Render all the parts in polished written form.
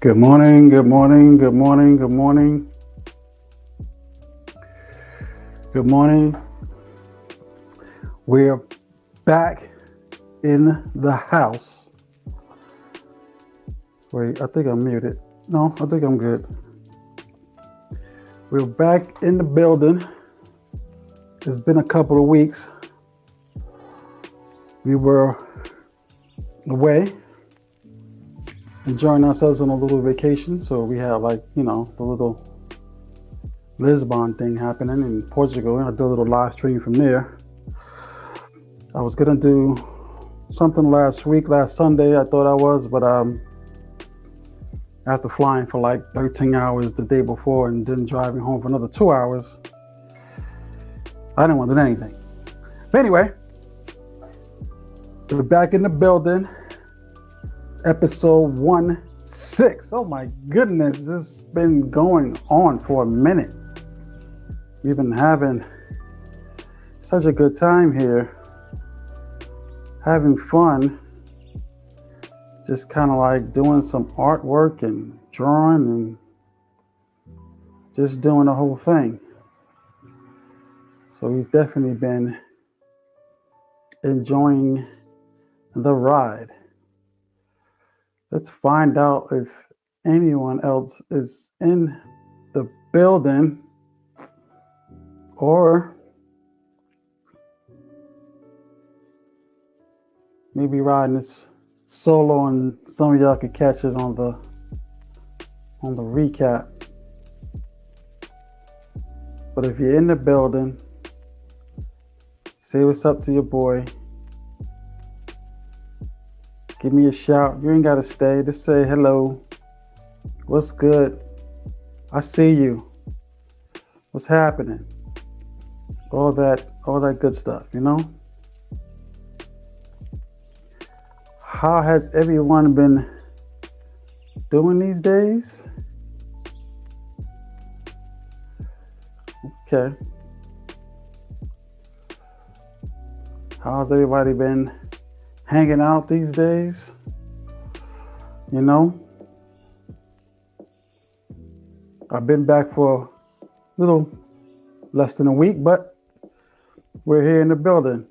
Good morning, good morning, good morning, good morning, good morning. We're back in the house. Wait, I think I'm muted. No, I think I'm good. We're back in the building. It's been a couple of weeks. We were away, enjoying ourselves on a little vacation. So we had the little Lisbon thing happening in Portugal. I did a little live stream from there. I was gonna do something last Sunday, I thought I was, but after flying for like 13 hours the day before and then driving home for another 2 hours, I didn't want to do anything. But anyway, we're back in the building. Episode 16. Oh my goodness, this has been going on for a minute. We've been having such a good time here, having fun, just kind of like doing some artwork and drawing and just doing the whole thing. So we've definitely been enjoying the ride. Let's find out if anyone else is in the building or maybe riding this solo and some of y'all could catch it on the recap. But if you're in the building, say what's up to your boy. Give me a shout. You ain't gotta stay. Just say hello. What's good? I see you. What's happening? All that good stuff, you know? How has everyone been doing these days? Okay. How's everybody been hanging out these days? You know? I've been back for a little less than a week, but we're here in the building.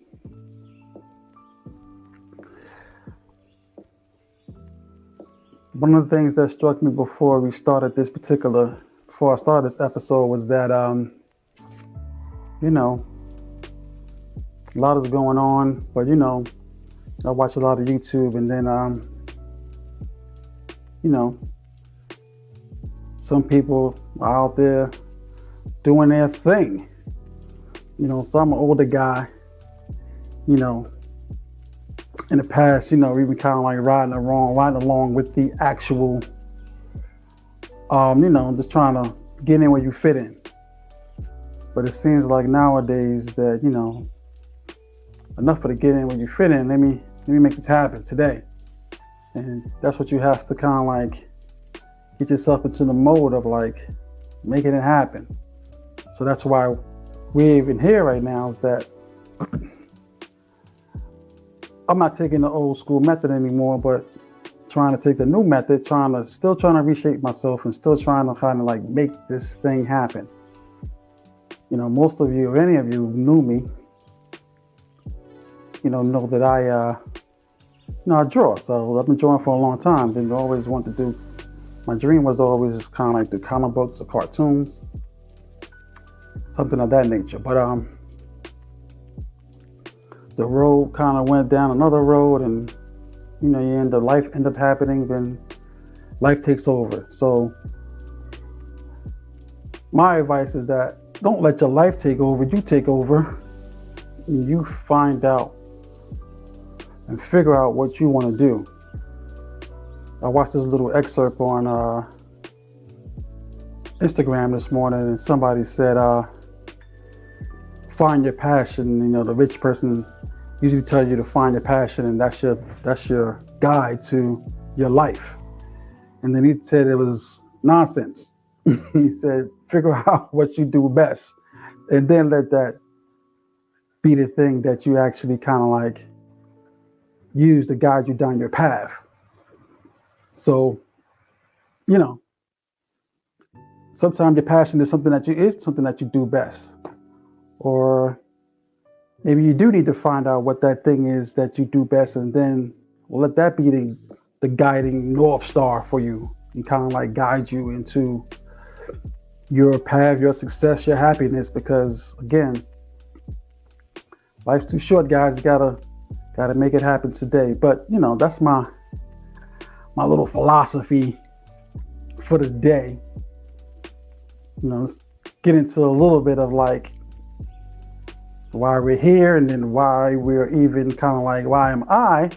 One of the things that struck me before I started this episode was that, a lot is going on, but I watch a lot of YouTube and then, some people are out there doing their thing. So I'm an older guy, in the past, we've been kind of like riding along with the actual, just trying to get in where you fit in. But it seems like nowadays that, enough of the get in where you fit in. Let me make this happen today. And that's what you have to kind of like get yourself into the mode of like making it happen. So that's why we're even here right now, is that I'm not taking the old school method anymore, but trying to take the new method, still trying to reshape myself and still trying to kind of like make this thing happen. Most of you, if any of you knew me, know that I draw. So I've been drawing for a long time. Been always wanted to do. My dream was always kind of like do comic books or cartoons, something of that nature. But the road kind of went down another road, and life end up happening. Then life takes over. So my advice is that don't let your life take over. You take over, and you find out and figure out what you want to do. I watched this little excerpt on Instagram this morning, and somebody said, find your passion. The rich person usually tells you to find your passion, and that's your guide to your life. And then he said it was nonsense. He said, figure out what you do best, and then let that be the thing that you actually kind of like use to guide you down your path. So, you know, sometimes your passion is something that you do best, or maybe you do need to find out what that thing is that you do best, and then let that be the guiding north star for you, and kind of like guide you into your path, your success, your happiness. Because again, life's too short, guys. You gotta make it happen today. But that's my little philosophy for the day. Let's get into a little bit of like why we're here, and then why we're even kind of like, why am I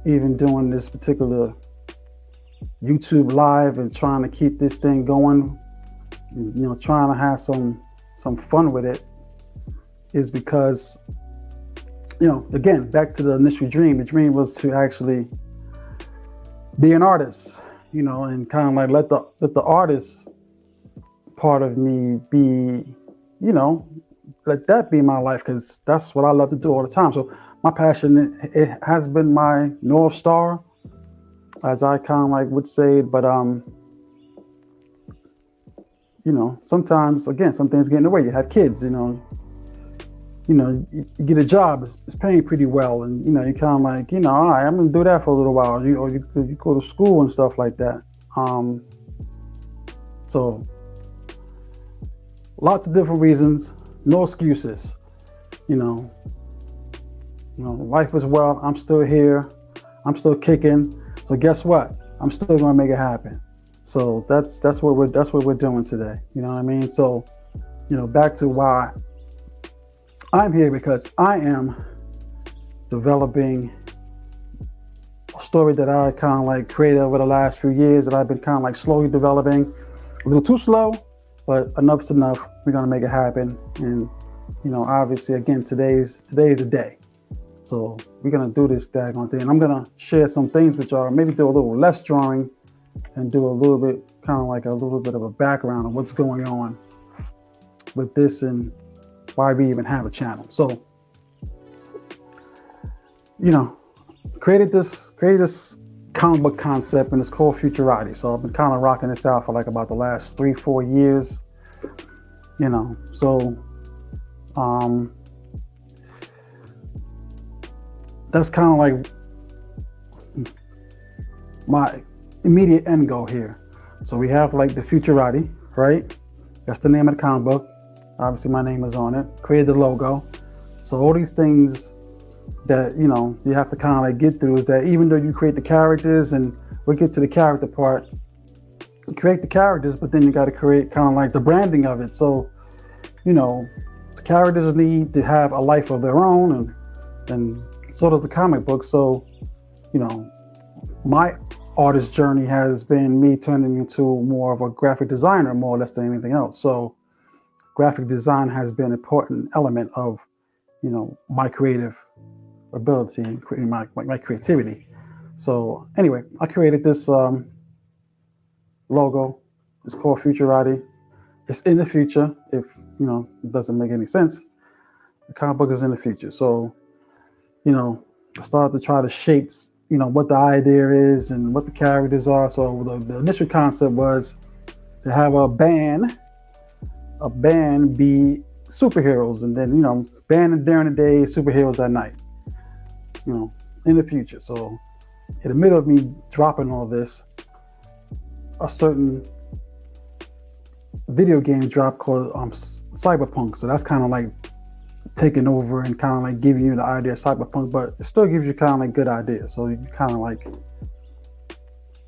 even doing this particular YouTube live and trying to keep this thing going, trying to have some fun with it, is because, again, back to the initial dream. The dream was to actually be an artist, and kind of like let the artist part of me be, let that be my life, because that's what I love to do all the time. So my passion, it has been my North Star, as I kind of like would say it. But sometimes, again, some things get in the way. You have kids, you get a job, it's paying pretty well, and you kind of like, all right, I'm gonna do that for a little while. You go to school and stuff like that. So lots of different reasons, no excuses. Life is well. I'm still here. I'm still kicking. So guess what? I'm still gonna make it happen. So that's what we're doing today. You know what I mean? So, back to why I'm here, because I am developing a story that I kind of like created over the last few years, that I've been kind of like slowly developing. A little too slow, but enough's enough. We're gonna make it happen. And obviously, again, today's the day. So we're gonna do this daggone thing. And I'm gonna share some things with y'all, maybe do a little less drawing and do a little bit, kind of like a little bit of a background of what's going on with this and why we even have a channel. So, created this comic book concept, and it's called Futurati. So I've been kind of rocking this out for like about the last 3-4 years. So that's kind of like my immediate end goal here. So we have like the Futurati, right? That's the name of the comic book. Obviously my name is on it. Created the logo. So all these things that you have to kind of like get through is that even though you create the characters, and we'll get to the character part, you create the characters, but then you got to create kind of like the branding of it. So the characters need to have a life of their own, and so does the comic book. So my artist journey has been me turning into more of a graphic designer, more or less than anything else. So graphic design has been an important element of my creative ability and my creativity. So anyway, I created this logo. It's called Futurati. It's in the future. If it doesn't make any sense, the comic book is in the future. So I started to try to shape what the idea is and what the characters are. So the initial concept was to have a band be superheroes, and then band during the day, superheroes at night, in the future. So in the middle of me dropping all this, a certain video game drop called Cyberpunk. So that's kind of like taking over and kind of like giving you the idea of cyberpunk, but it still gives you kind of like good ideas. So you kind of like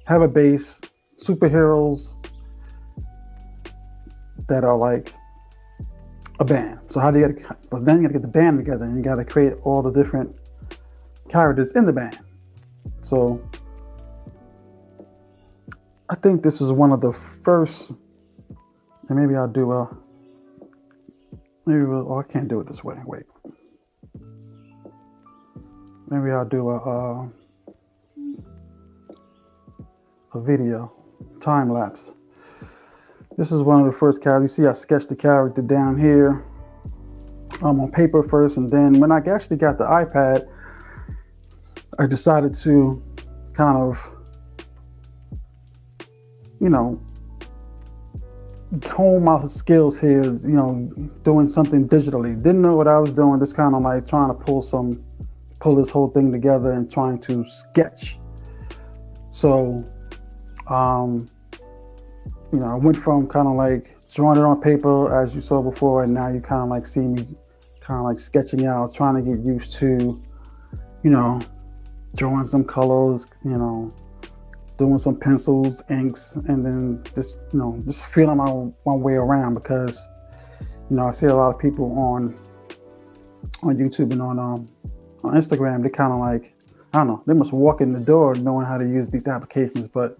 have a base, superheroes that are like a band. So how do you get, but then you gotta get the band together, and you gotta create all the different characters in the band. So I think this was one of the first, and maybe I'll do I can't do it this way. Wait. Maybe I'll do a video, time lapse. This is one of the first characters. You see I sketched the character down here on paper first, and then when I actually got the iPad, I decided to kind of you know, hone my skills here, doing something digitally. Didn't know what I was doing, just kind of like trying to pull this whole thing together and trying to sketch. So, I went from kind of like drawing it on paper, as you saw before, and now you kind of like see me kind of like sketching out, trying to get used to, drawing some colors, doing some pencils, inks, and then just feeling my way around, because, I see a lot of people on YouTube and on Instagram. They kind of like, I don't know, they must walk in the door knowing how to use these applications, but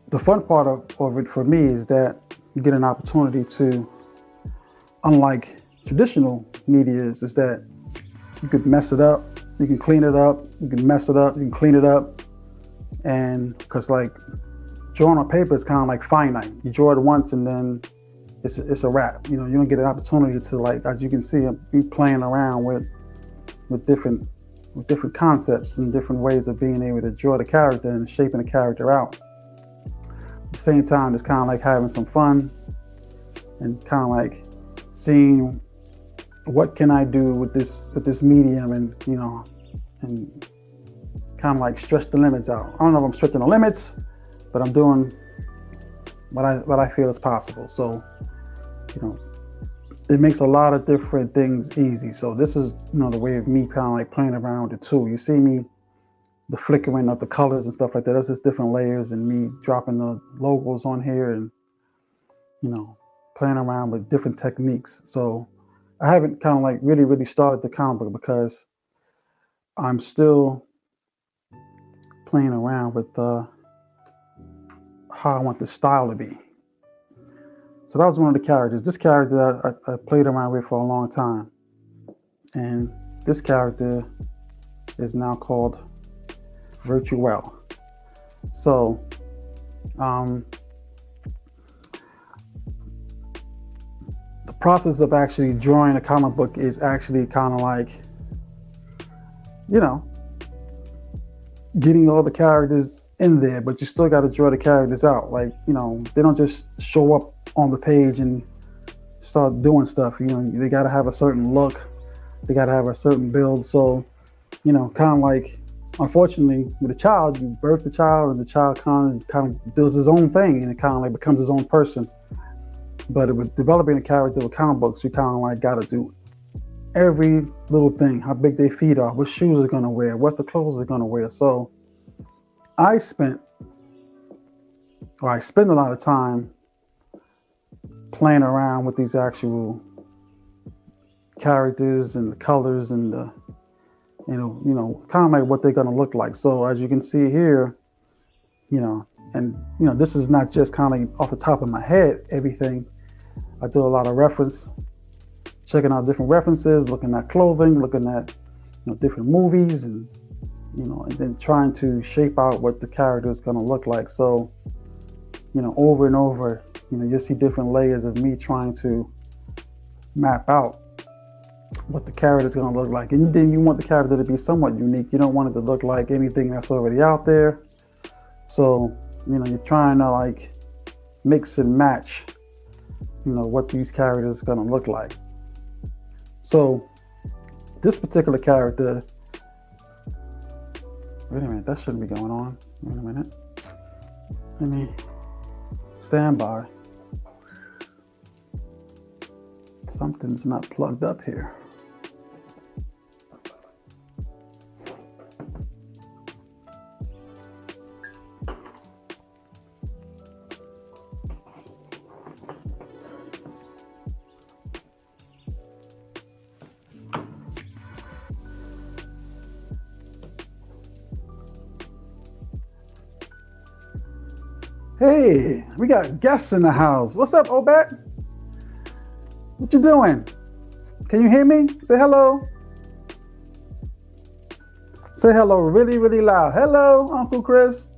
the fun part of it for me is that you get an opportunity to, unlike traditional media, is that you could mess it up, you can clean it up, you can mess it up, you can clean it up. And because like drawing on paper is kind of like finite. You draw it once and then it's a wrap. You don't get an opportunity to, like, as you can see, be playing around with different concepts and different ways of being able to draw the character and shaping the character out. At the same time, it's kind of like having some fun and kind of like seeing what can I do with this medium, and and kind of like stretch the limits out. I don't know if I'm stretching the limits, but I'm doing what I feel is possible. So, it makes a lot of different things easy. So this is, the way of me kind of like playing around with the tool. You see me, the flickering of the colors and stuff like that. That's just different layers, and me dropping the logos on here, and, playing around with different techniques. So I haven't kind of like really started the comic book because I'm still playing around with how I want the style to be. So that was one of the characters. This character I played around with for a long time. And this character is now called Virtuel. So, the process of actually drawing a comic book is actually kind of like, getting all the characters in there, but you still got to draw the characters out. Like, they don't just show up on the page and start doing stuff. They got to have a certain look. They got to have a certain build. So, kind of like, unfortunately, with a child, you birth the child, and the child kind of does his own thing, and it kind of like becomes his own person. But with developing a character with comic books, you kind of like got to do every little thing: how big their feet are, what shoes they're gonna wear, what the clothes they're gonna wear. So I spend a lot of time playing around with these actual characters and the colors and the, kind of like what they're gonna look like. So as you can see here, this is not just kind of off the top of my head, everything. I do a lot of checking out different references, looking at clothing, looking at different movies, and and then trying to shape out what the character is going to look like. So over and over, you'll see different layers of me trying to map out what the character is going to look like. And then you want the character to be somewhat unique. You don't want it to look like anything that's already out there. So you're trying to like mix and match what these characters are going to look like. So this particular character, wait a minute, that shouldn't be going on. Wait a minute. Let me stand by. Something's not plugged up here. Hey, we got guests in the house. What's up, Obet? What you doing? Can you hear me? Say hello. Say hello really, really loud. Hello, Uncle Chris.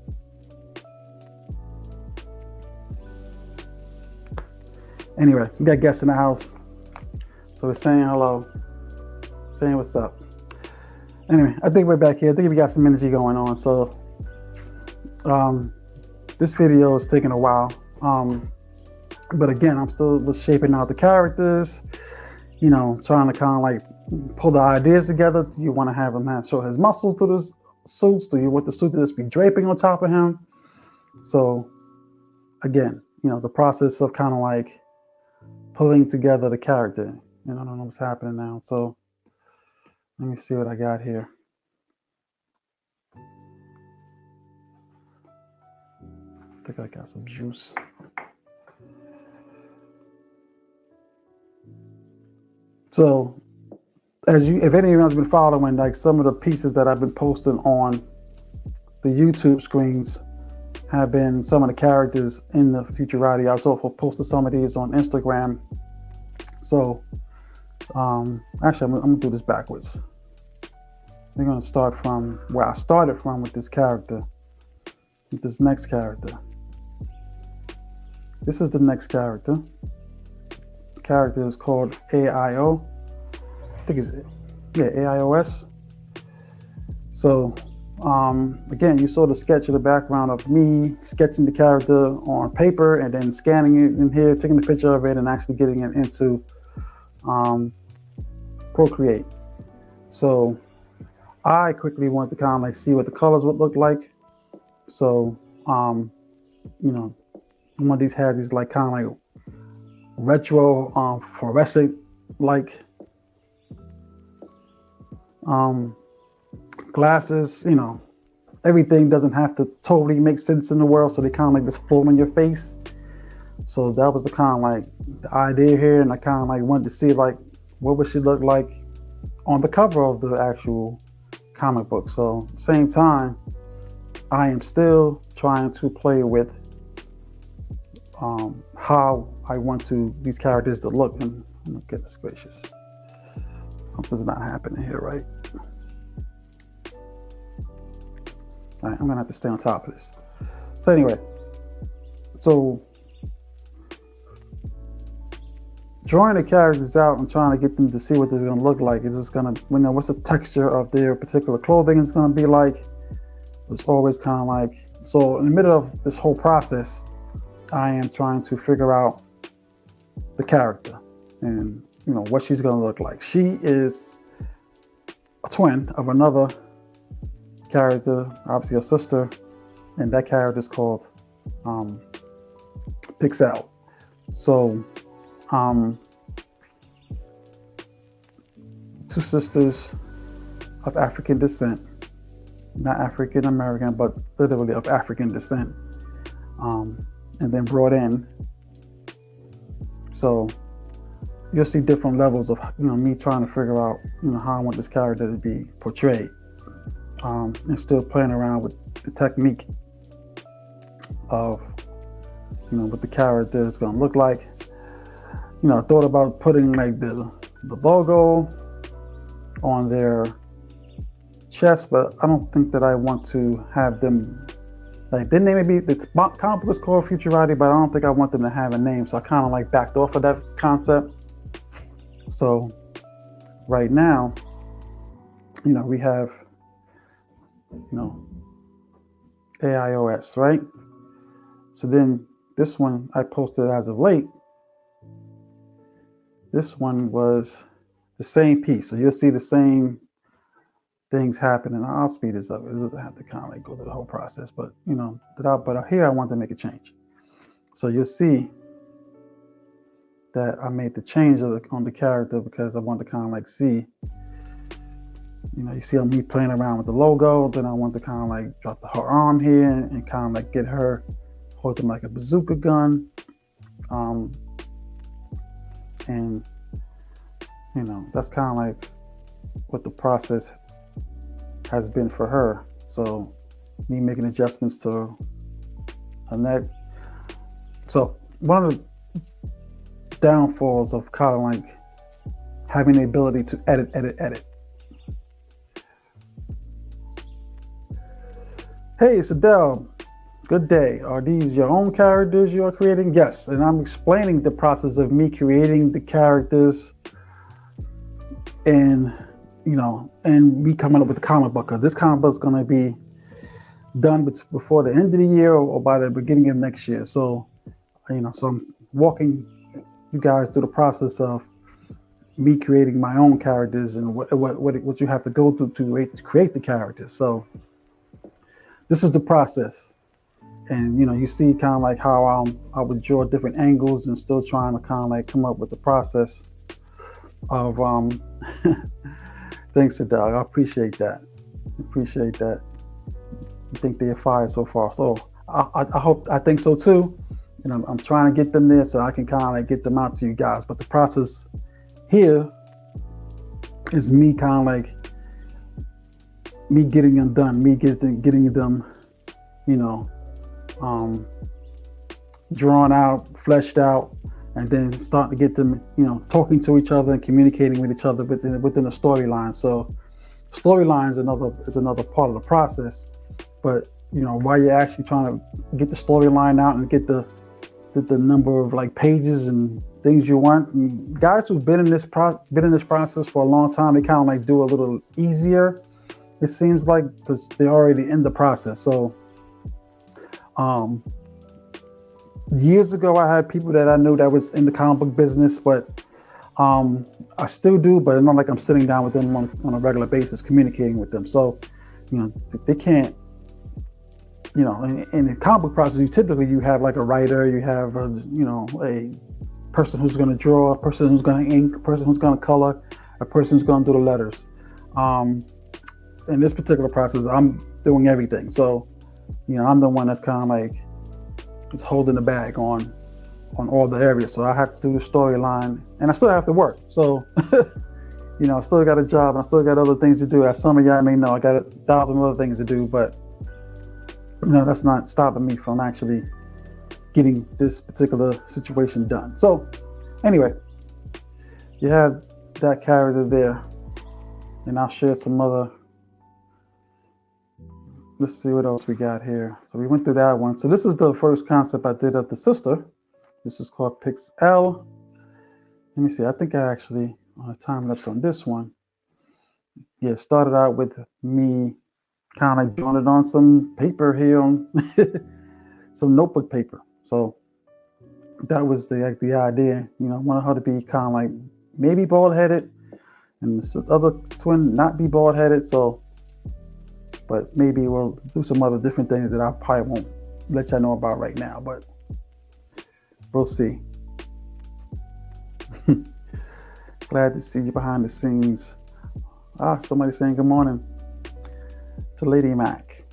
Anyway, we got guests in the house. So we're saying hello, saying what's up. Anyway, I think we're back here. I think we got some energy going on. So this video is taking a while. But again, I'm still shaping out the characters, you know, trying to kind of like pull the ideas together. Do you want to have him show his muscles to the suits? Do you want the suit to just be draping on top of him? So again, you know, the process of kind of like pulling together the character. You know, I don't know what's happening now. So let me see what I got here. I think I got some juice. So, if anyone's been following, like some of the pieces that I've been posting on the YouTube screens have been some of the characters in the Futurati. I also posted some of these on Instagram. So, actually, I'm gonna do this backwards. We're gonna start from where I started from with this character, with this next character. This is the next character. The character is called AIO. I think it's, yeah, AIOS. So, again, you saw the sketch in the background of me sketching the character on paper and then scanning it in here, taking a picture of it and actually getting it into Procreate. So I quickly wanted to kind of like see what the colors would look like. So, you know, one of these had these like kind of like retro fluorescent like glasses. You know, everything doesn't have to totally make sense in the world, so they kind of like just float on your face. So that was the kind of like the idea here, and I kind of like wanted to see like what would she look like on the cover of the actual comic book. So at the same time, I am still trying to play with how I want these characters to look. And oh, goodness gracious, something's not happening here, right? All right, I'm gonna have to stay on top of this. So anyway, so drawing the characters out and trying to get them to see what they're gonna look like. Is this gonna, you know, what's the texture of their particular clothing is gonna be like? It's always kind of like, so in the middle of this whole process, I am trying to figure out the character and, you know, what she's gonna look like. She is a twin of another character, obviously a sister, and that character is called Pixel. So two sisters of African descent, not African American, but literally of African descent, and then brought in. So you'll see different levels of, you know, me trying to figure out, you know, how I want this character to be portrayed, and still playing around with the technique of, you know, what the character is going to look like. You know, I thought about putting like the logo on their chest, but I don't think that I want to have them, like, their name may be, the comic book is called Futurati, but I don't think I want them to have a name. So I kind of like backed off of that concept. So right now, you know, we have, you know, AIOS, right? So then this one I posted as of late. This one was the same piece. So you'll see the same things happening. I'll speed this up. It doesn't have to kind of like go through the whole process, but you know, but here I want to make a change. So you'll see that I made the change on the character because I want to kind of like see, you know, you see me playing around with the logo. Then I want to kind of like drop her arm here and kind of like get her holding like a bazooka gun. And you know, that's kind of like what the process has been for her. So me making adjustments to her neck. So one of the downfalls of kind of like having the ability to edit. Hey, it's Adele. Good day. Are these your own characters you are creating? Yes. And I'm explaining the process of me creating the characters and, and me coming up with the comic book, because this comic book is going to be done before the end of the year or by the beginning of next year. So, so I'm walking you guys through the process of me creating my own characters and what you have to go through to create the characters. So this is the process. And you see kind of like how I would draw different angles and still trying to kind of like come up with the process of thanks to Doug. I appreciate that. You think they're fired so far. So I think so too. I'm trying to get them there so I can kind of like get them out to you guys. But the process here is me kind of like me getting them done, me getting them, drawn out, fleshed out, and then starting to get them, talking to each other and communicating with each other within a storyline. So storyline is another part of the process. But while you're actually trying to get the storyline out and get the number of like pages and things you want, and guys who've been in this process for a long time, they kind of like do a little easier, it seems like, because they're already in the process. So years ago I had people that I knew that was in the comic book business, but I still do, but it's not like I'm sitting down with them on a regular basis communicating with them. So they can't, in the comic book process, you have like a writer, you have a person who's going to draw, a person who's going to ink, a person who's going to color, a person who's going to do the letters. In this particular process, I'm doing everything. So I'm the one that's kind of like is holding the bag on all the areas. So I have to do the storyline, and I still have to work. So I still got a job, and I still got other things to do. As some of y'all may know, I got 1,000 other things to do, but that's not stopping me from actually getting this particular situation done. So anyway, you have that character there, and I'll share some other. Let's see what else we got here. So we went through that one. So this is the first concept I did of the sister. This is called Pixel. Let me see. I think I actually time lapse on this one. Yeah, it started out with me kind of drawing it on some paper here, on some notebook paper. So that was the idea. I wanted her to be kind of like maybe bald-headed, and the other twin not be bald-headed. So, but maybe we'll do some other different things that I probably won't let y'all know about right now, but we'll see. Glad to see you behind the scenes. Somebody saying good morning to Lady Mac.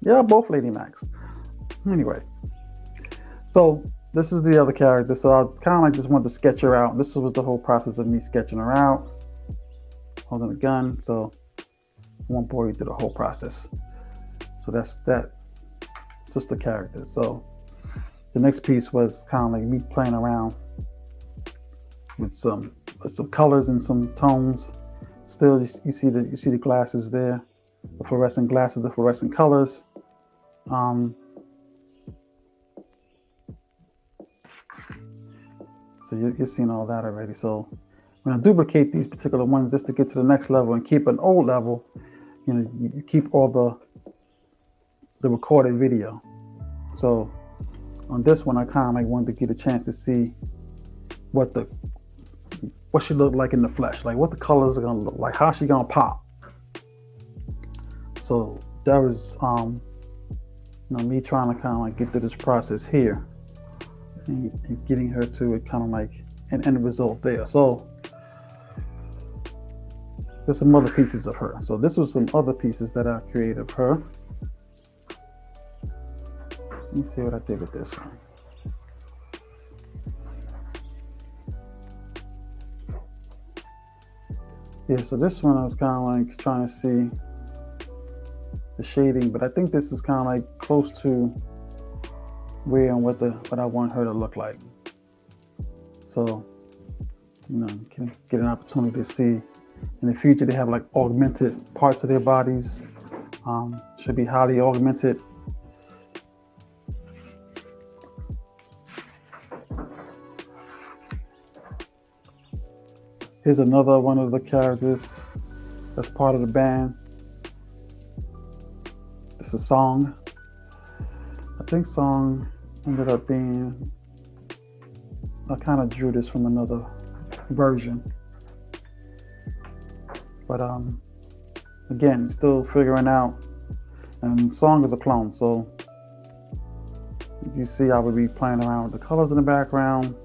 Yeah, both Lady Macs. Anyway, so this is the other character. So I kind of like just wanted to sketch her out. This was the whole process of me sketching her out, holding a gun. So I won't bore you through the whole process. So that's that sister character. So the next piece was kind of like me playing around with some colors and some tones. Still, you see the glasses there, the fluorescent glasses, the fluorescent colors. So you're seeing all that already. So when I duplicate these particular ones just to get to the next level and keep an old level, you keep all the recorded video. So on this one, I kind of like wanted to get a chance to see what she looked like in the flesh, like what the colors are gonna look like, how she gonna pop. So that was me trying to kind of like get through this process here and getting her to it kind of like an end result there. So there's some other pieces of her. So this was some other pieces that I created of her. Let me see what I did with this one. Yeah, so this one I was kind of like trying to see the shading, but I think this is kind of like close to where and what I want her to look like. So, can get an opportunity to see in the future they have like augmented parts of their bodies. Should be highly augmented. Here's another one of the characters. that's part of the band. It's a song. I think song ended up being, I kind of drew this from another version. But again, still figuring out, and song is a clone, so you see I would be playing around with the colors in the background.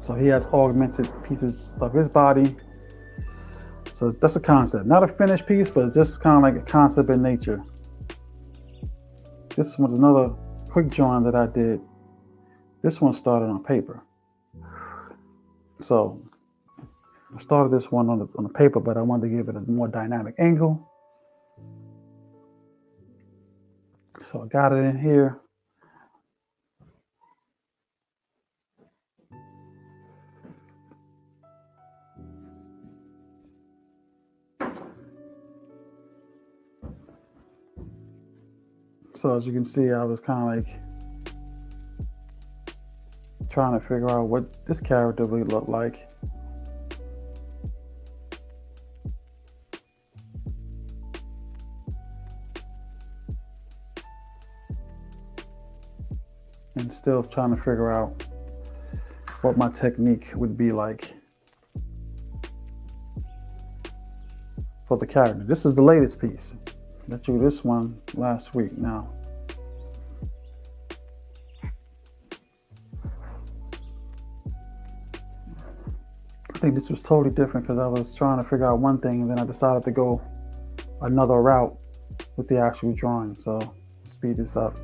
So he has augmented pieces of his body. So that's a concept, not a finished piece, but just kind of like a concept in nature. This was another quick drawing that I did. This one started on paper. So I started this one on the paper, but I wanted to give it a more dynamic angle. So I got it in here. So as you can see, I was kind of like trying to figure out what this character would look like. And still trying to figure out what my technique would be like for the character. This is the latest piece. I drew this one last week now. I think this was totally different because I was trying to figure out one thing and then I decided to go another route with the actual drawing. So speed this up.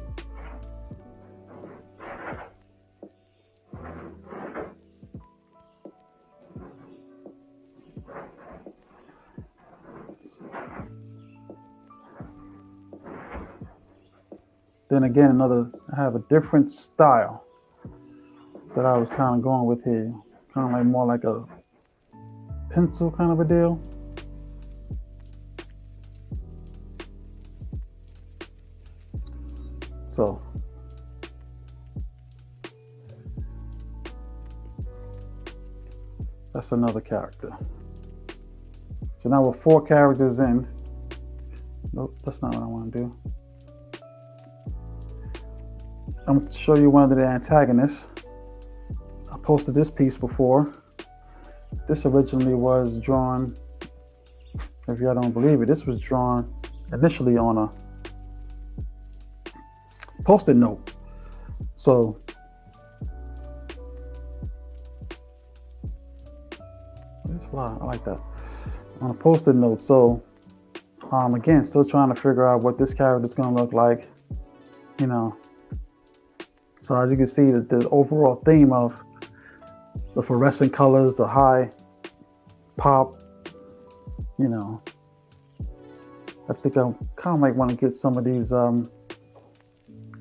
Then again, I have a different style that I was kind of going with here. Kind of like more like a pencil kind of a deal. So that's another character. So now we're 4 characters in. Nope, that's not what I want to do. I'm going to show you one of the antagonists. I posted this piece before. This originally was drawn, if y'all don't believe it, this was drawn initially on a Post-it note. So I like that. On a Post-it note. So again, still trying to figure out what this character is going to look like, you know. So as you can see, the overall theme of the fluorescent colors, the high pop, you know, I think I kind of might want to get some of these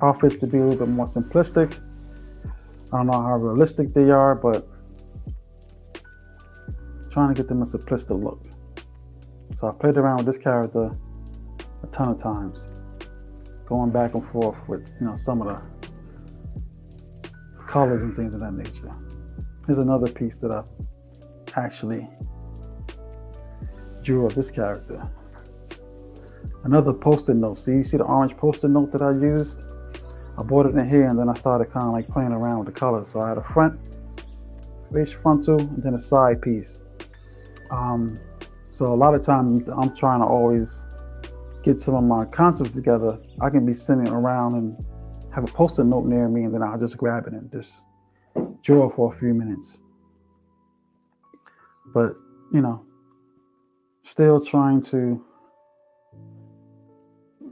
outfits to be a little bit more simplistic. I don't know how realistic they are, but trying to get them a simplistic look. So I played around with this character a ton of times, going back and forth with, you know, some of the colors and things of that nature. Here's another piece that I actually drew of this character. Another Post-it note. See the orange Post-it note that I used? I bought it in here and then I started kind of like playing around with the colors. So I had a face frontal, and then a side piece. So a lot of times I'm trying to always get some of my concepts together. I can be sitting around and have a Post-it note near me, and then I'll just grab it and just draw for a few minutes. But, you know, still trying to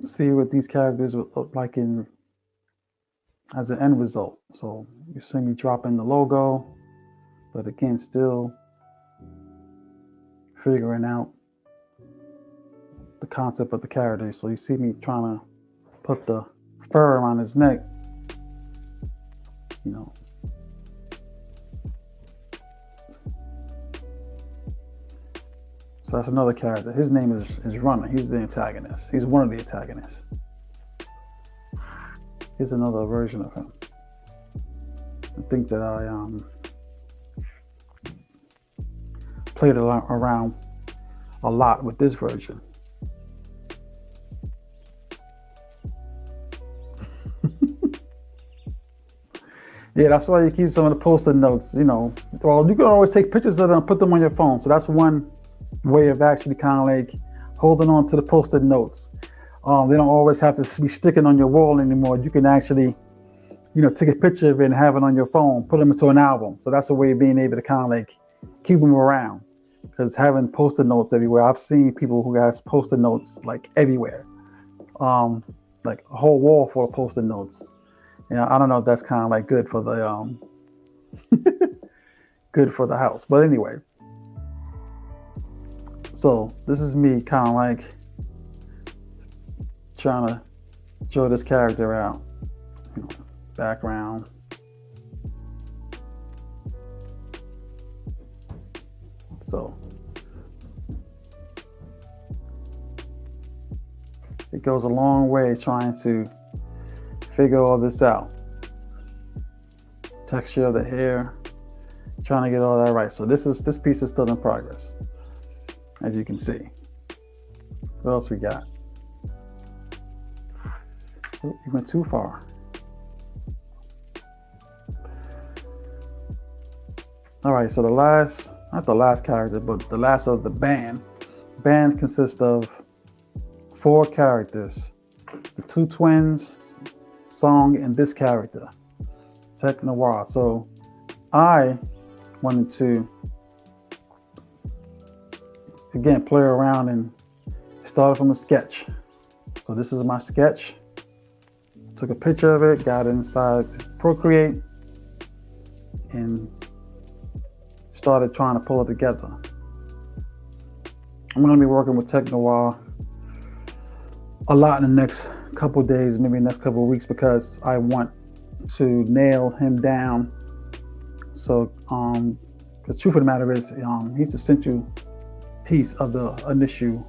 see what these characters would look like as an end result. So you see me drop in the logo, but again, still figuring out the concept of the character. So you see me trying to put the fur around his neck, you know. So that's another character. His name is Runner. He's the antagonist. He's one of the antagonists. Here's another version of him. I think that I played around a lot with this version. Yeah, that's why you keep some of the post-it notes, you know. Well, you can always take pictures of them and put them on your phone. So that's one way of actually kind of like holding on to the post-it notes. They don't always have to be sticking on your wall anymore. You can actually, you know, take a picture of it and have it on your phone, put them into an album. So that's a way of being able to kind of like keep them around. Because having post-it notes everywhere, I've seen people who has post-it notes like everywhere, like a whole wall full of post-it notes. Yeah, I don't know if that's kind of like good for the good for the house, but anyway. So this is me kind of like trying to draw this character out. You know, background. So it goes a long way trying to figure all this out. Texture of the hair, trying to get all that right. So this piece is still in progress, as you can see. What else we got? Oh, you went too far. All right, so not the last character, but the last of the band. Band consists of 4 characters: the 2 twins, Song, and this character, Tech Noir. So I wanted to again play around and start from a sketch. So this is my sketch. Took a picture of it, got it inside Procreate, and started trying to pull it together. I'm going to be working with Tech Noir a lot in the next couple of days, maybe next couple of weeks, because I want to nail him down. So the truth of the matter is he's the central piece of the initial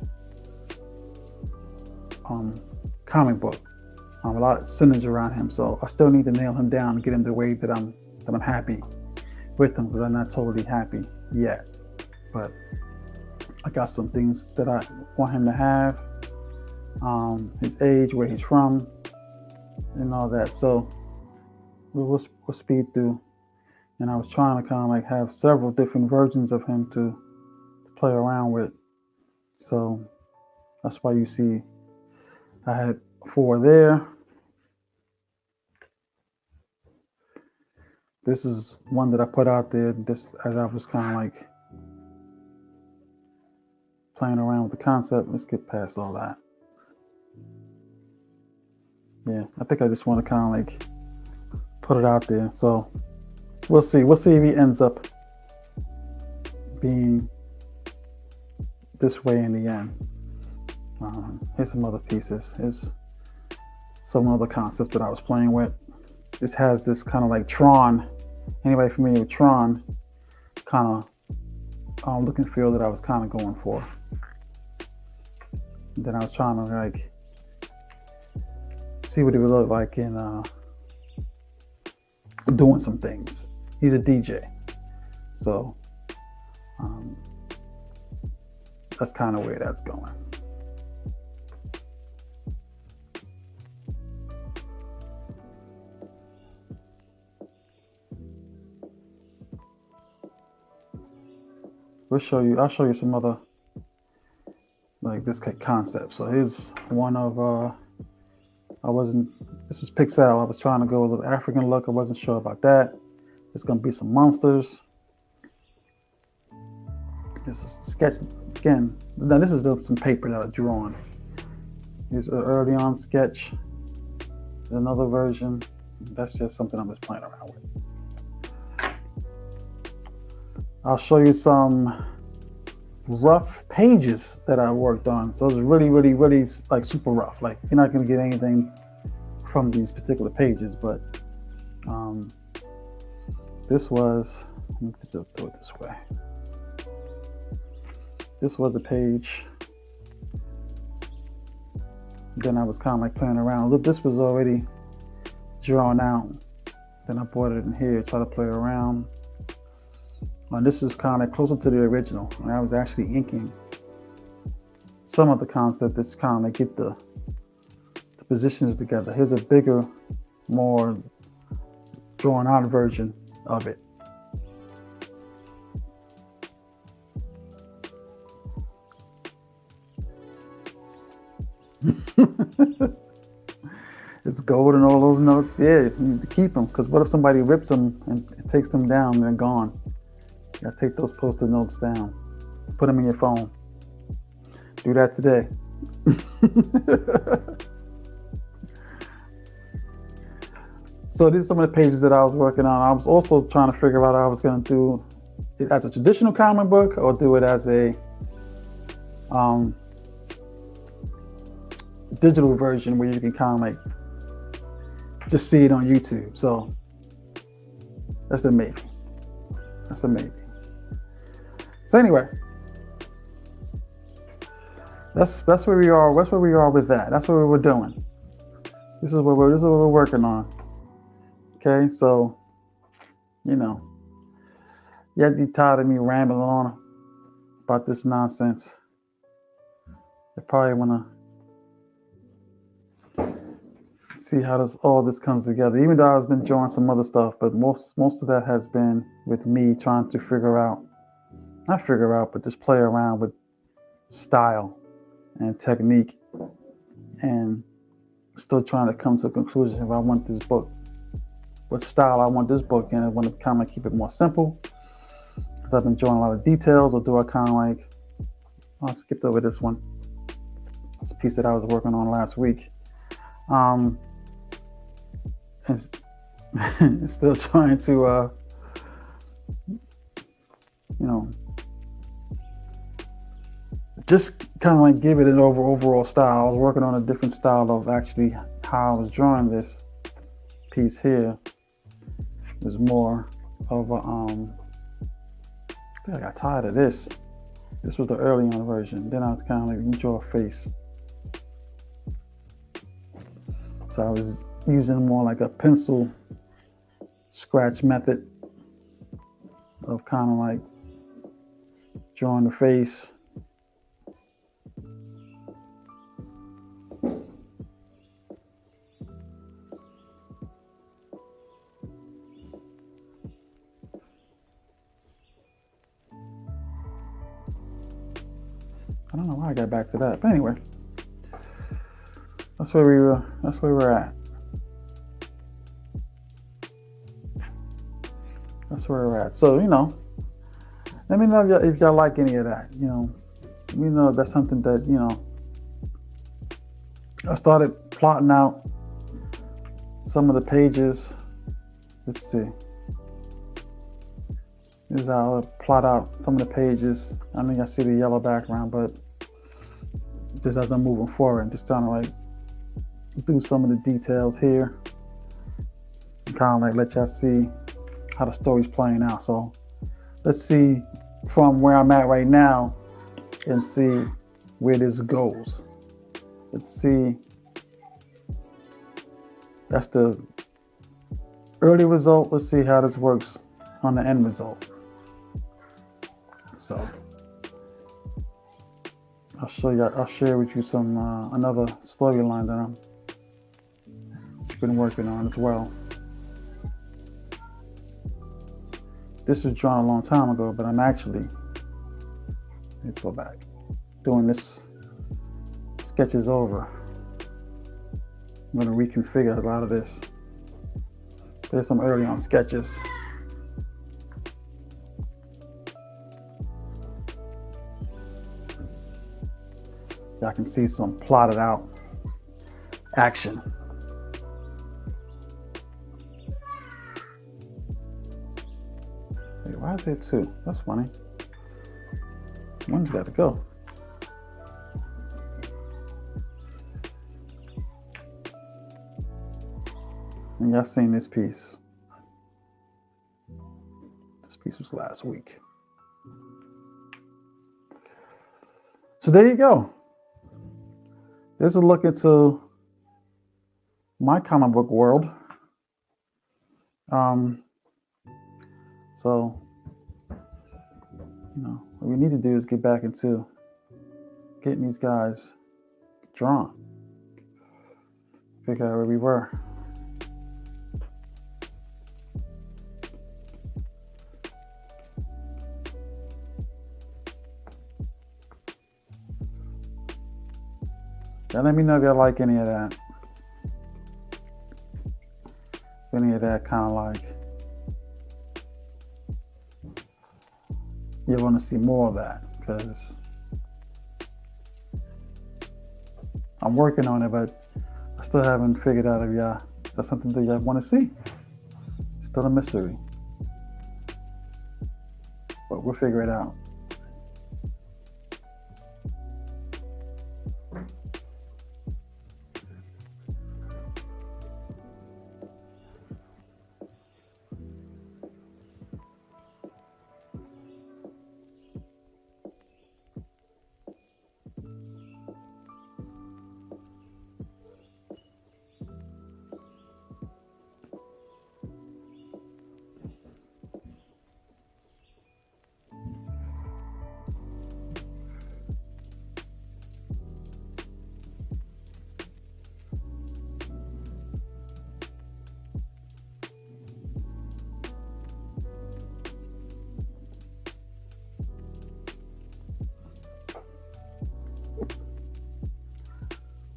comic book. A lot centers around him, so I still need to nail him down and get him the way that I'm happy with him, because I'm not totally happy yet. But I got some things that I want him to have. His age, where he's from, and all that. So we'll speed through. And I was trying to kind of like have several different versions of him to play around with. So that's why you see I had 4 there. This is one that I put out there just as I was kind of like playing around with the concept. Let's get past all that. Yeah, I think I just want to kind of like put it out there. So we'll see. We'll see if he ends up being this way in the end. Here's some other pieces. Here's some other concepts that I was playing with. This has this kind of like Tron. Anybody familiar with Tron? Kind of look and feel that I was kind of going for. And then I was trying to like see what it would look like in doing some things. He's a DJ, so that's kind of where that's going. I'll show you some other like this concept. So here's one of this was Pixel. I was trying to go with a little African look. I wasn't sure about that. It's gonna be some monsters. This is the sketch again. Now this is some paper that I drew on. Here's an early on sketch. There's another version. That's just something I'm just playing around with. I'll show you some rough pages that I worked on. So it's really, really, really like super rough. Like you're not going to get anything from these particular pages, but this was, let me do it this way. This was a page. Then I was kind of like playing around. Look, this was already drawn out. Then I brought it in here, try to play around. And this is kind of closer to the original. And I was actually inking some of the concept that's kind of get the positions together. Here's a bigger, more drawn out version of it. It's gold and all those notes. Yeah, you need to keep them, because what if somebody rips them and takes them down and they're gone? You gotta take those post-it notes down, put them in your phone. Do that today. So these are some of the pages that I was working on. I was also trying to figure out how I was going to do it as a traditional comic book or do it as a digital version where you can kind of like just see it on YouTube. So that's a maybe. That's a maybe. So anyway, that's where we are. That's where we are with that. That's what we were doing. This is what we're working on. Okay, so you know, you'd be tired of me rambling on about this nonsense. You probably want to see how all this comes together. Even though I've been drawing some other stuff, but most of that has been with me trying to but just play around with style and technique, and still trying to come to a conclusion if I want this book, what style I want this book in. I want to kind of keep it more simple because I've been drawing a lot of details, or do I kind of like, I skipped over this one. It's a piece that I was working on last week. And still trying to, just kind of like give it an overall style. I was working on a different style of actually how I was drawing this piece here. It was more of a, I think I got tired of this. This was the early on version. Then I was kind of like, draw a face. So I was using more like a pencil scratch method of kind of like drawing the face. I don't know why I got back to that, but anyway, that's where we were. That's where we're at. That's where we're at. So let me know if y'all like any of that. Let me know if that's something that I started plotting out some of the pages. Let's see. This is how I plot out some of the pages. I think I see the yellow background, but just as I'm moving forward and just trying to like do some of the details here and kind of like let y'all see how the story's playing out. So let's see from where I'm at right now and see where this goes. Let's see. That's the early result. Let's see how this works on the end result. So I'll share with you some another storyline that I've been working on as well. This was drawn a long time ago, but I'm actually, let's go back, doing this sketches over. I'm going to reconfigure a lot of this. There's some early on sketches. I can see some plotted out action. Wait, why is there two? That's funny. One's got to go. And y'all seen this piece. This piece was last week. So there you go. There's a look into my comic book world. So, what we need to do is get back into getting these guys drawn. Figure out where we were. Now let me know if y'all like any of that. Any of that kind of like you want to see more of that, because I'm working on it, but I still haven't figured out if that's something that y'all want to see. It's still a mystery, but we'll figure it out.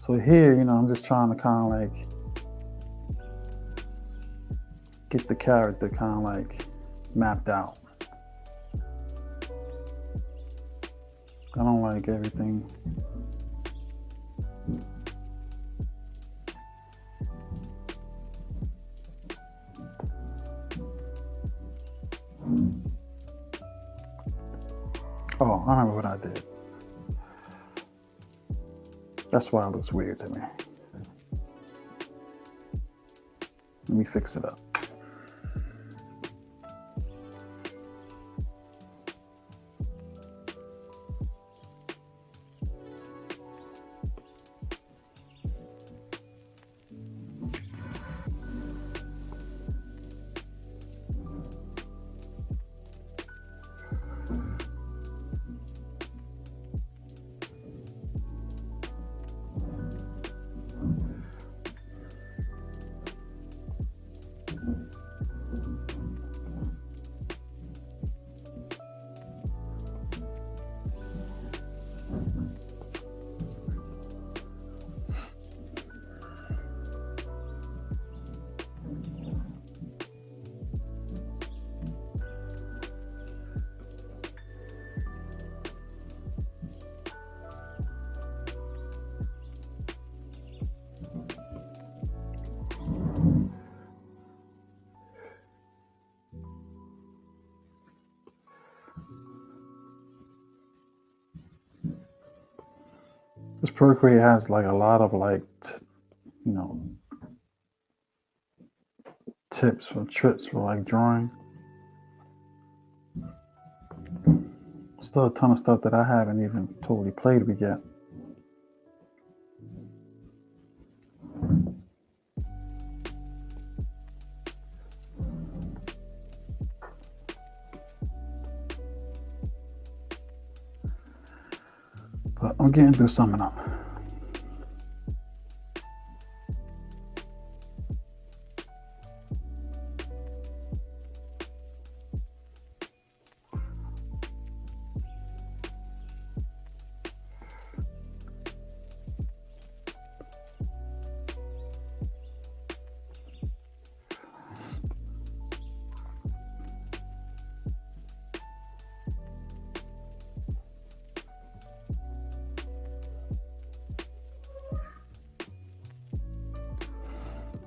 So here, I'm just trying to kind of like get the character kind of like mapped out. I don't like everything. Oh, I remember what I did. That's why it looks weird to me. Let me fix it up. This Procreate has like a lot of like, tips or tricks for like drawing. Still a ton of stuff that I haven't even totally played with yet. But I'm getting through some of them.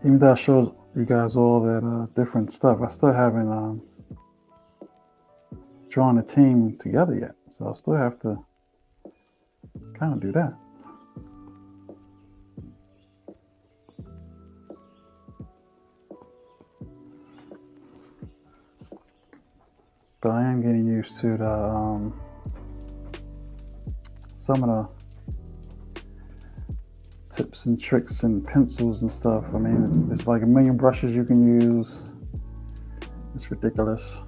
Even though I showed you guys all that different stuff, I still haven't drawn a team together yet. So I still have to kind of do that. But I am getting used to the some of the tips and tricks and pencils and stuff. I mean, there's like a million brushes you can use. It's ridiculous.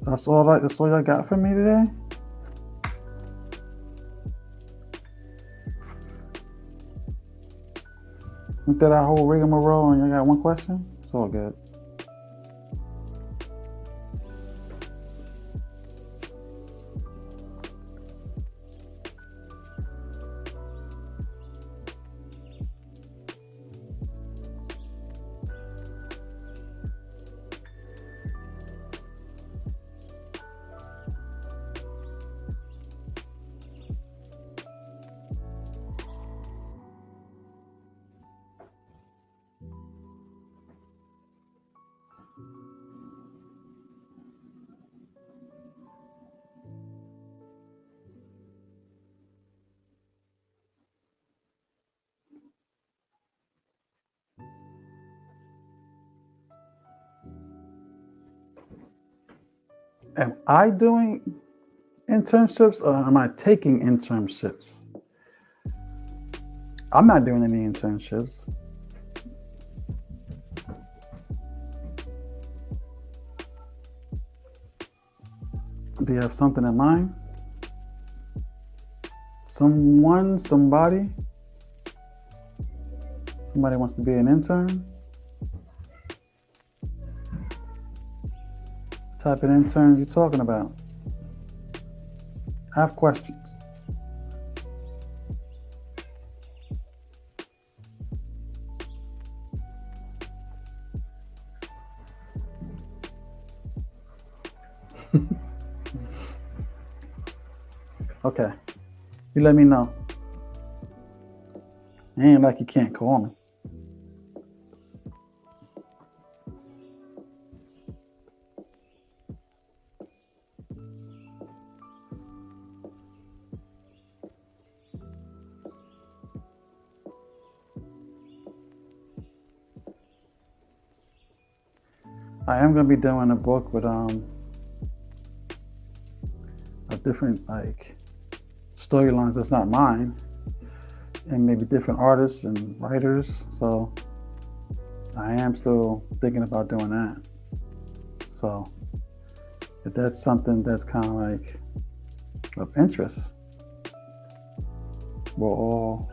That's all y'all got for me today? Went through that whole rigmarole and you got one question? It's all good. Am I doing internships or am I taking internships? I'm not doing any internships. Do you have something in mind? Someone, somebody? Somebody wants to be an intern? What type of intern are you talking about? I have questions. Okay, you let me know. It ain't like you can't call me. I am going to be doing a book with a different like storylines that's not mine, and maybe different artists and writers. So I am still thinking about doing that. So if that's something that's kind of like of interest, we'll all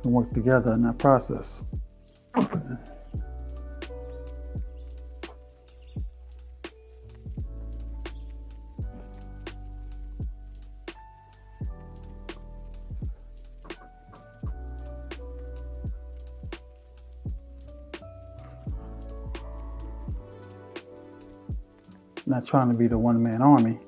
work together in that process. Not trying to be the one-man army.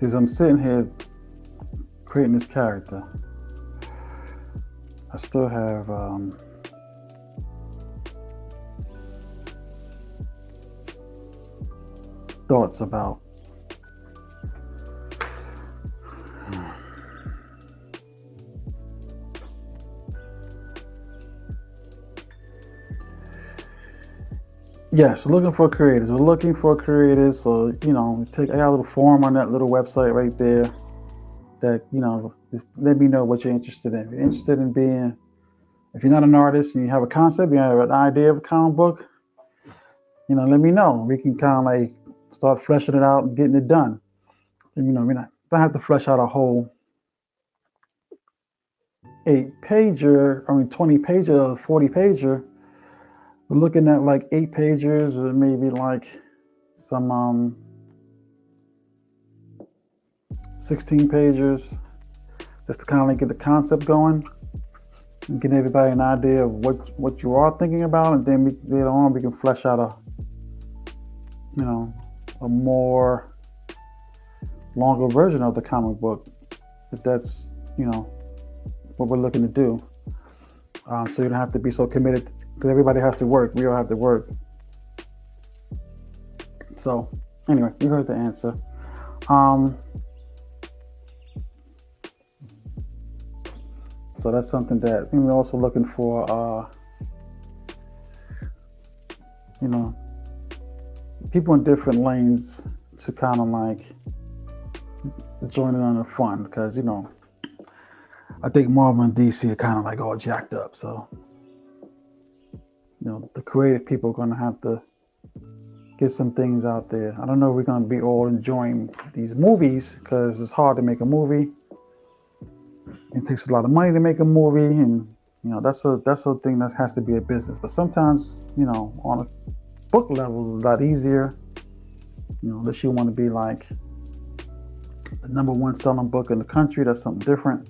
As I'm sitting here creating this character, I still have thoughts about Yes, we're looking for creators. We're looking for creators. So, I got a little form on that little website right there that, just let me know what you're interested in. If you're interested in being, if you're not an artist and you have a concept, you have an idea of a comic book, let me know. We can kind of like start fleshing it out and getting it done. And, we don't have to flesh out a whole 8 pager, 20 pager, 40 pager. We're looking at like 8 pagers or maybe like some 16 pagers, just to kind of like get the concept going and get everybody an idea of what you are thinking about, and then later on we can flesh out a more longer version of the comic book, if that's what we're looking to do. So you don't have to be so committed, because everybody has to work. We all have to work. So anyway, you heard the answer. So that's something that we're also looking for, people in different lanes to kind of like join in on the fun, because, I think Marvel and DC are kind of like all jacked up. So, the creative people are going to have to get some things out there. I don't know if we're going to be all enjoying these movies, because it's hard to make a movie. It takes a lot of money to make a movie, and that's a thing that has to be a business. But sometimes, on a book level, it's a lot easier. Unless you want to be like the #1 selling book in the country, that's something different.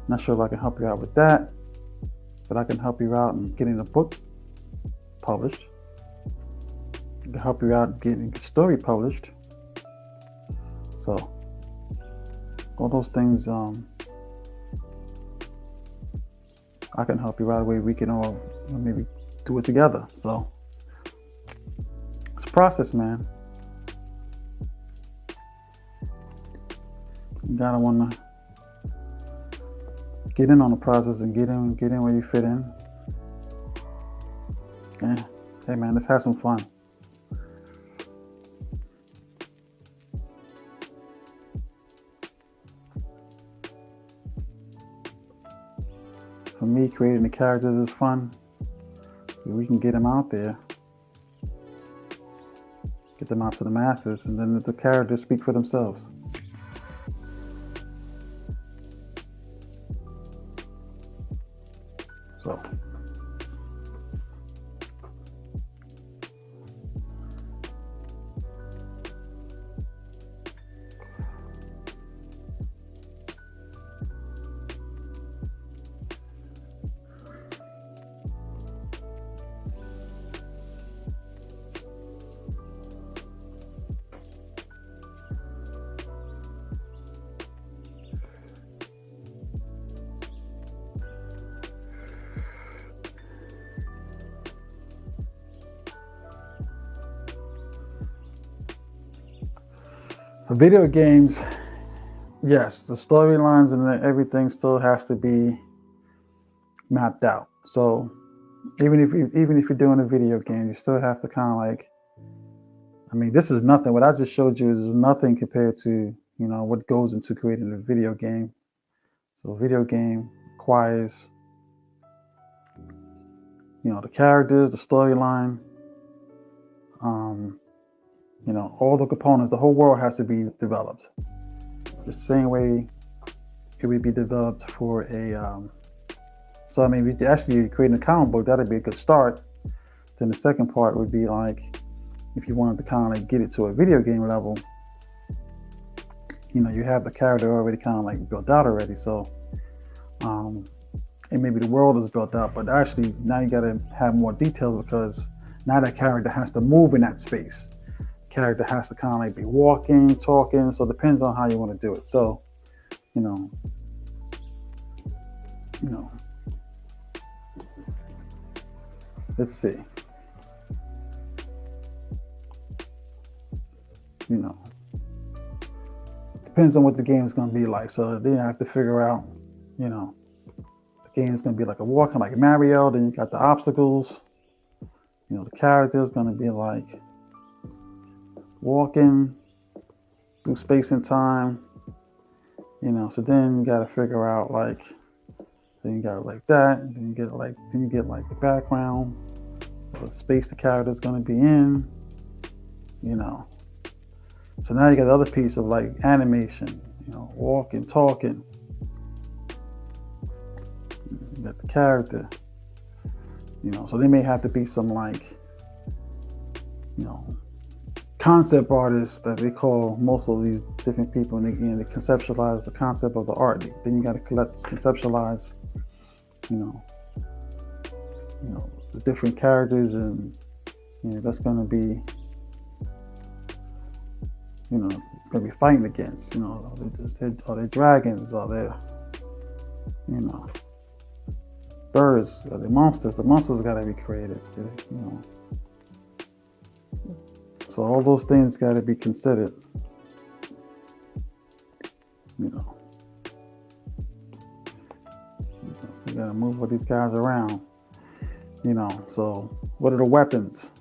Not sure if I can help you out with that, but I can help you out in getting a book published. I can help you out getting a story published. So all those things, I can help you out. We can all maybe do it together. So it's a process, man. You gotta want to get in on the process and get in where you fit in. Yeah. Hey man, let's have some fun. For me, creating the characters is fun. We can get them out there, get them out to the masses, and then the characters speak for themselves. So for video games, yes, the storylines and everything still has to be mapped out. So even if you're doing a video game, you still have to kind of like, this is nothing. What I just showed you is nothing compared to what goes into creating a video game. So a video game requires the characters, the storyline, all the components. The whole world has to be developed the same way it would be developed for a so if you actually creating a comic book, that'd be a good start. Then the second part would be like, if you wanted to kind of like get it to a video game level, you have the character already kind of like built out already. So and maybe the world is built out, but actually now you got to have more details, because now that character has to move in that space. Character has to kind of like be walking, talking. So it depends on how you want to do it. So, let's see. Depends on what the game is going to be like. So then you have to figure out, the game is going to be like a walking like Mario. Then you got the obstacles. You know, the character is going to be like walking through space and time. You know, so then you got to figure out like, then you got it like that, and then you get like the background, the space the character is going to be in. You know, so now you got the other piece of like animation. You know, walking, talking. You got the character. You know, so there may have to be some like, you know, concept artists that they call most of these different people, and they conceptualize the concept of the art. Then you got to conceptualize, you know, the different characters, and you know, that's going to be, you know, it's going to be fighting against. You know, are they dragons? Are they, you know, birds? Are they monsters? The monsters got to be created. You know. So all those things got to be considered, you know. So you got to move all these guys around, you know. So what are the weapons?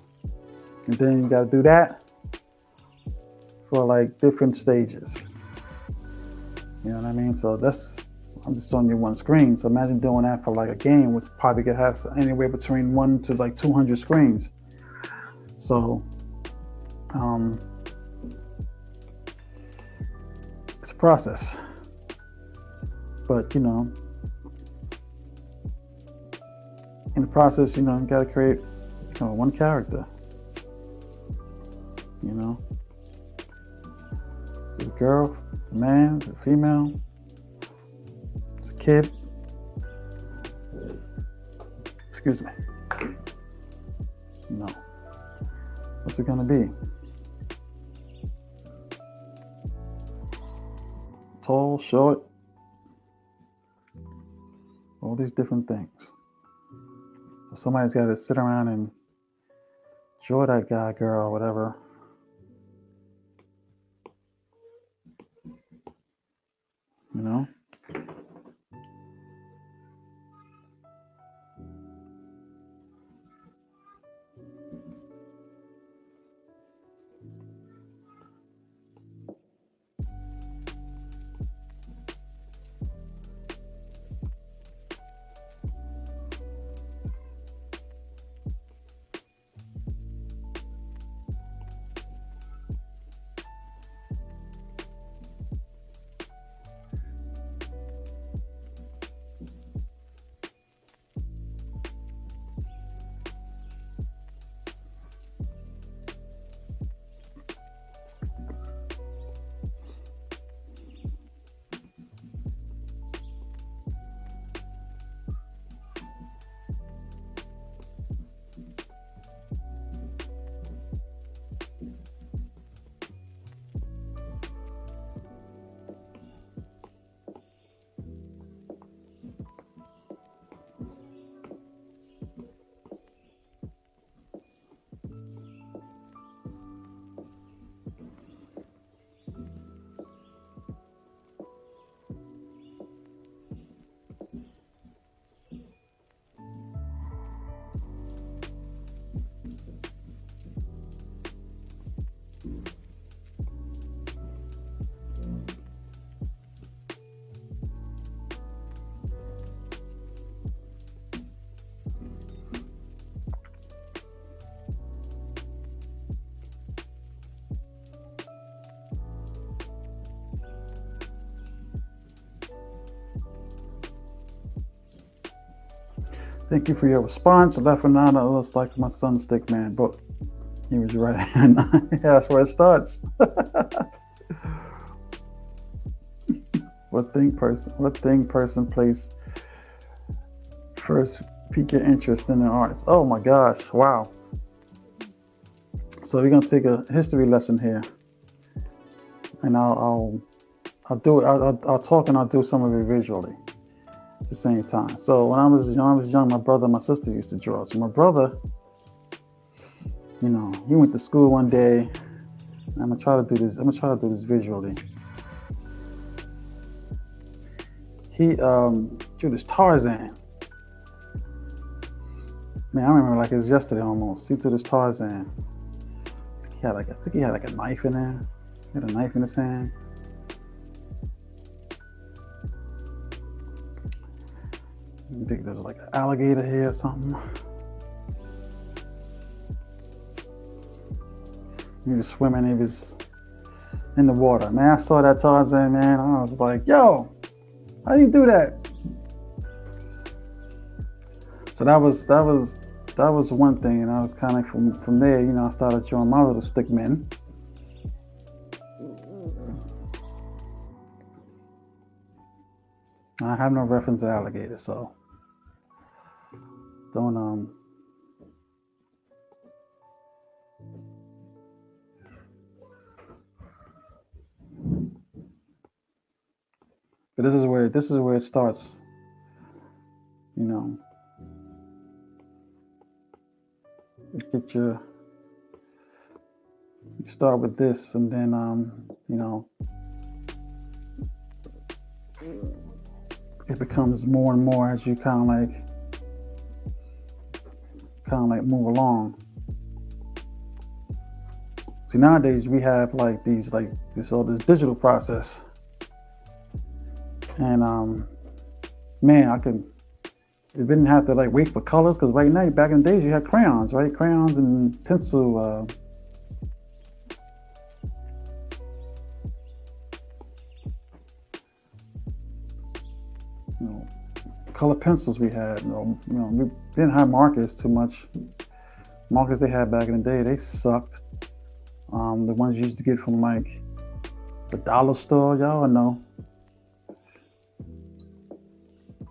And then you got to do that for like different stages. You know what I mean? So I'm just showing you one screen. So imagine doing that for like a game, which probably could have anywhere between 1 to like 200 screens. So it's a process, but you know, in the process, you know, you got to create, you know, one character. You know, it's a girl, it's a man, it's a female, it's a kid. Excuse me. No. What's it gonna be? Tall, short, all these different things. Somebody's got to sit around and draw that guy, girl, whatever. You know? Thank you for your response. Left for now, that looks like my son's stick man, but he was right. Yeah, that's where it starts. What thing person place first pique your interest in the arts? Oh my gosh, wow. So we're gonna take a history lesson here, and I'll talk and I'll do some of it visually at the same time. So when I was young, my brother and my sister used to draw. So my brother, you know, he went to school one day. I'm gonna try to do this visually. He drew this Tarzan. Man, I remember like it's yesterday almost. See to this Tarzan. I think he had like a knife in there. He had a knife in his hand. I think there's like an alligator here or something. He was swimming. He was in the water. Man, I saw that Tarzan, man. I was like, yo, how do you do that? So that was one thing, and I was kind of from there, you know, I started drawing my little stick men. I have no reference to alligator, so don't But this is where it starts, you know. You start with this, and then you know, it becomes more and more as you kind of like move along. See, nowadays we have like this digital process, and man, it didn't have to like wait for colors, because right now, back in the days, you had crayons, right? Crayons and pencil. You know, color pencils we had. You know, we didn't have markers too much. Markers they had back in the day, they sucked. The ones you used to get from like the dollar store, y'all know.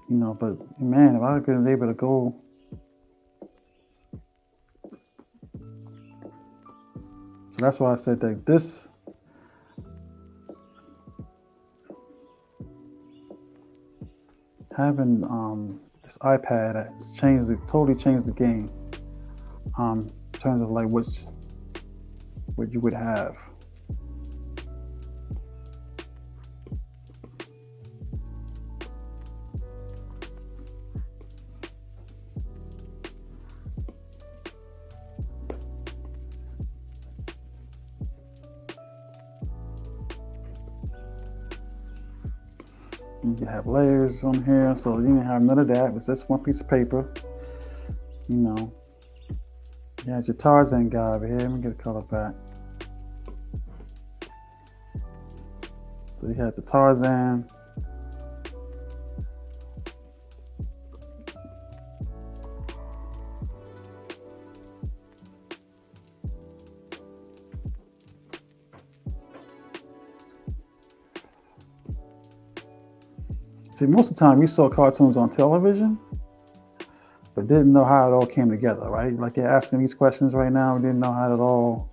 You know, but man, if I could be able to go, so that's why I said that this having this iPad has totally changed the game in terms of like what you would have. You have layers on here, so you didn't have none of that. It was just one piece of paper. You know, you had your Tarzan guy over here. Let me get a color back. So you had the Tarzan. See, most of the time you saw cartoons on television, but didn't know how it all came together, right? Like you're asking these questions right now, we didn't know how it all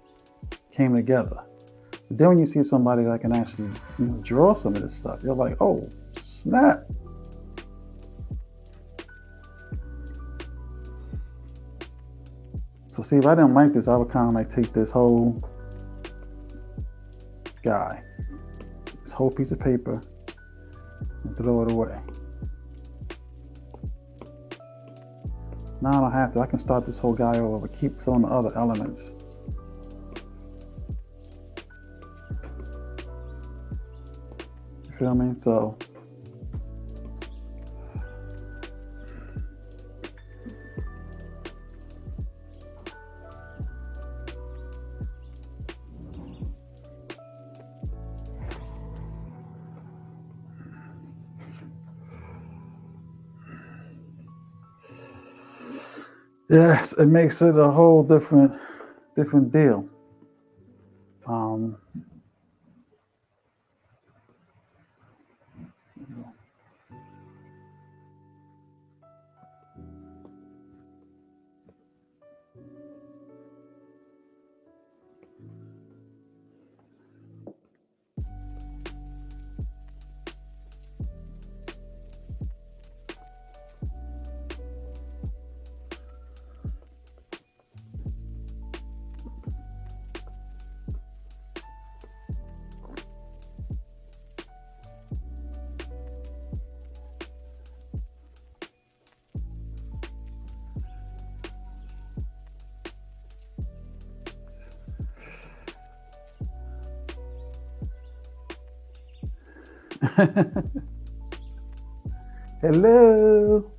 came together. But then when you see somebody that can actually, you know, draw some of this stuff, you're like, oh, snap. So see, if I didn't like this, I would kind of like take this whole guy, this whole piece of paper, and throw it away. Now I don't have to. I can start this whole guy over, keep some of the other elements. You feel me? So yes, it makes it a whole different deal. Hello.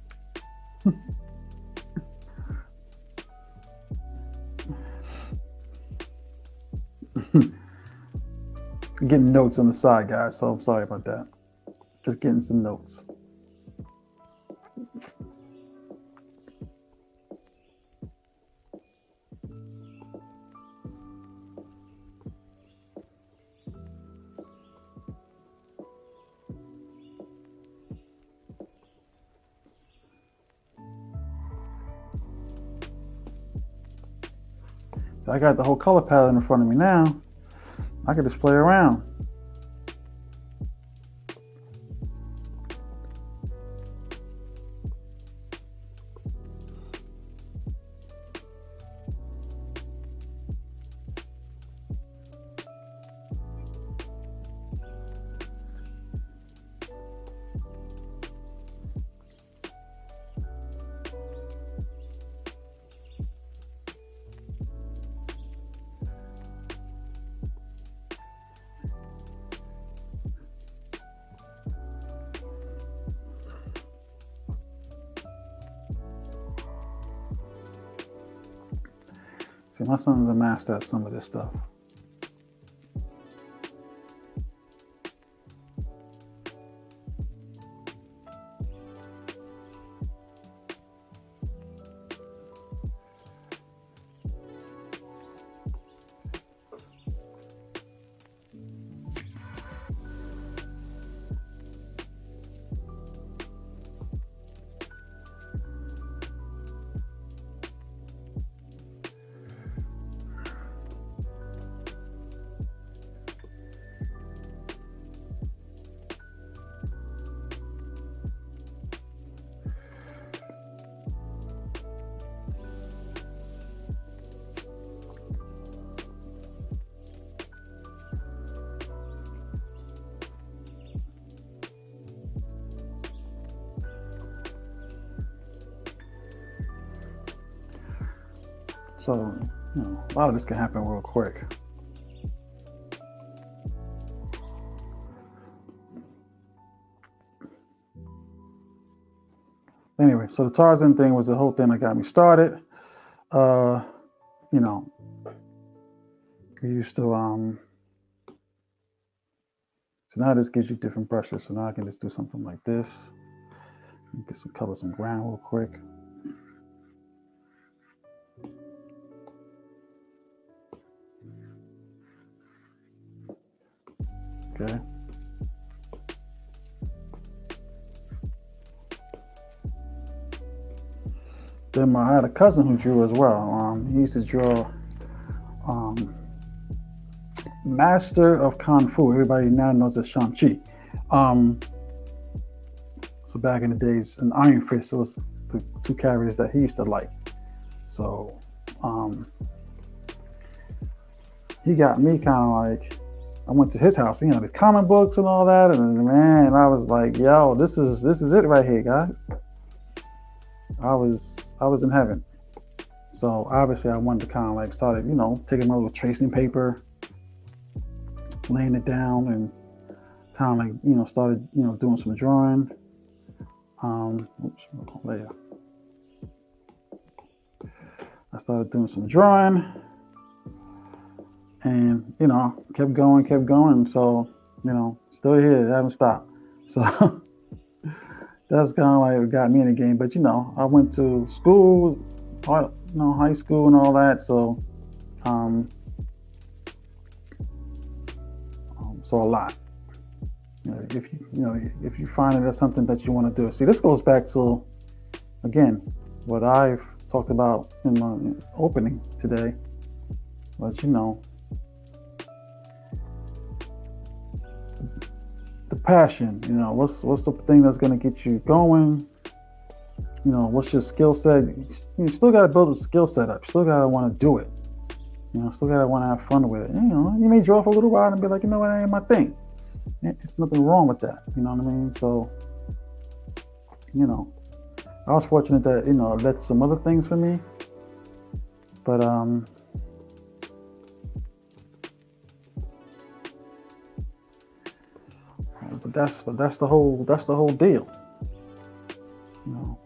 Getting notes on the side, guys, so I'm sorry about that. Just getting some notes. I got the whole color palette in front of me now. I can just play around. See, my son's a master at some of this stuff. So, a lot of this can happen real quick. Anyway, so the Tarzan thing was the whole thing that got me started. We used to, so now this gives you different brushes. So now I can just do something like this. Get some color, some ground real quick. Okay. Then I had a cousin who drew as well. He used to draw Master of Kung Fu. Everybody now knows as Shang-Chi. So back in the days, in Iron Fist, it was the two characters that he used to like. So he got me kind of like, I went to his house, his comic books and all that, and man, I was like, yo, this is it right here, guys. I was in heaven. So obviously I wanted to kind of like started, taking my little tracing paper, laying it down, and kind of like, started, doing some drawing. Later. I started doing some drawing. And, kept going. So, still here, haven't stopped. So that's kind of like what got me in the game. But, I went to school, high school and all that. So, so a lot. If you find it as something that you want to do. See, this goes back to, again, what I've talked about in my opening today. But, the passion, what's the thing that's going to get you going? What's your skill set? You still got to build a skill set up. You still got to want to do it. Still got to want to have fun with it. You may draw for a little while and be like, that ain't my thing. It's nothing wrong with that. You know what I mean? So, I was fortunate that, it led to some other things for me. But, that's the whole deal. You know,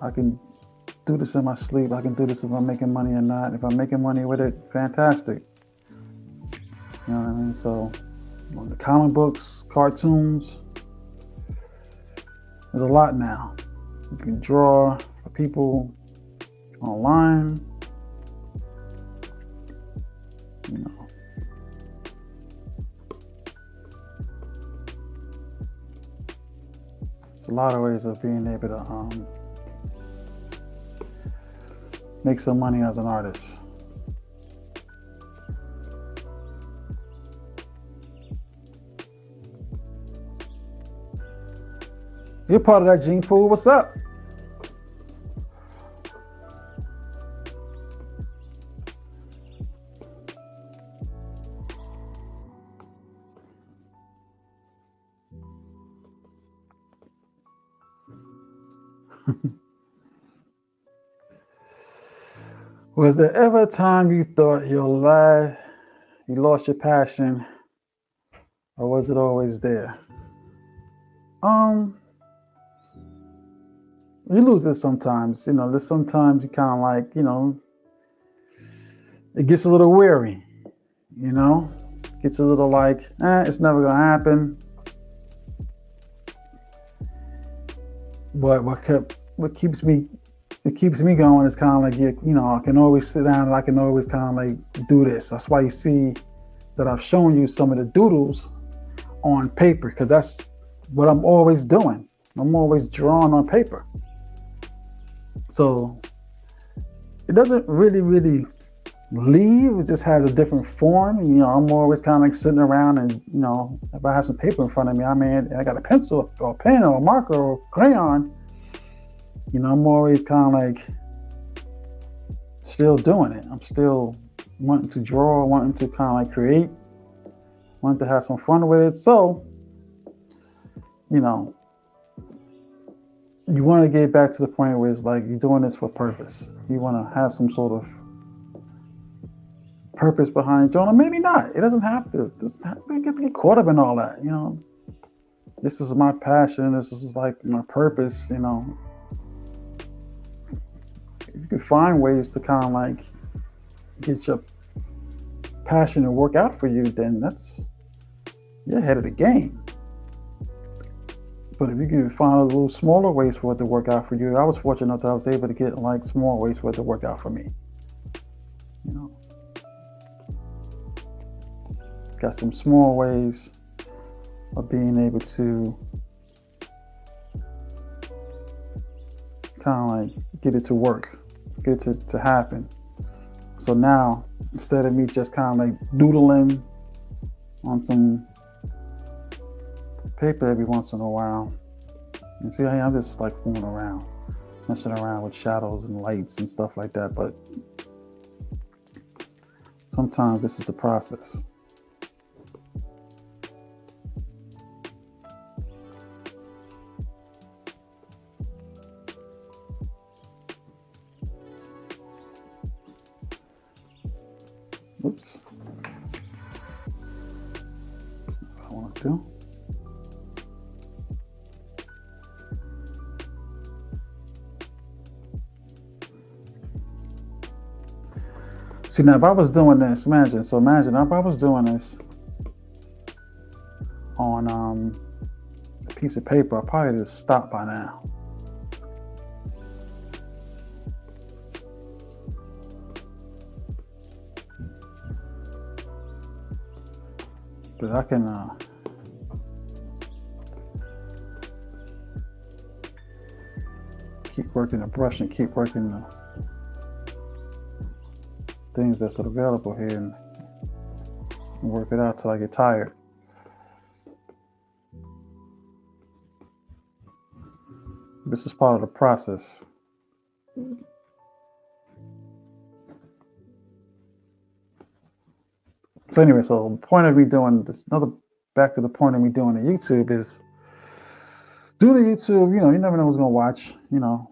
I can do this in my sleep. I can do this if I'm making money or not. If I'm making money with it, fantastic. You know what I mean? So, the comic books, cartoons, there's a lot now. You can draw for people online. You know. There's a lot of ways of being able to make some money as an artist. You're part of that gene pool. What's up? Was there ever a time you thought you lost your passion, or was it always there? You lose it sometimes. You know, there's sometimes you kind of like, you know, it gets a little weary. You know, it gets a little like, it's never gonna happen. But what keeps me going is kind of like, you know, I can always sit down and I can always kind of like do this. That's why you see that I've shown you some of the doodles on paper, because that's what I'm always doing. I'm always drawing on paper. So it doesn't really leave. It just has a different form. You know, I'm always kind of like sitting around, and, you know, if I have some paper in front of me, I mean, I got a pencil or a pen or a marker or a crayon, you know, I'm always kind of like still doing it. I'm still wanting to draw, wanting to kind of like create, wanting to have some fun with it. So, you know, you want to get back to the point where it's like you're doing this for purpose. You want to have some sort of purpose behind drawing, or maybe not. It doesn't have to. It doesn't have to get caught up in all that. You know, this is my passion. This is like my purpose. You know, if you can find ways to kind of like get your passion to work out for you, then you're ahead of the game. But if you can find a little smaller ways for it to work out for you, I was fortunate enough that I was able to get like small ways for it to work out for me. You know, got some small ways of being able to kind of like get it to work, get it to happen. So now, instead of me just kind of like doodling on some paper every once in a while, you see, I'm just like fooling around, messing around with shadows and lights and stuff like that. But sometimes this is the process. Oops. I want to. See, now if I was doing this, imagine if I was doing this on a piece of paper, I probably just stopped by now. But I can keep working the brush and keep working the things that's available here and work it out till I get tired. This is part of the process. So anyway, so the point of me doing this, back to the point of me doing the YouTube is, do the YouTube, you know, you never know who's gonna watch, you know.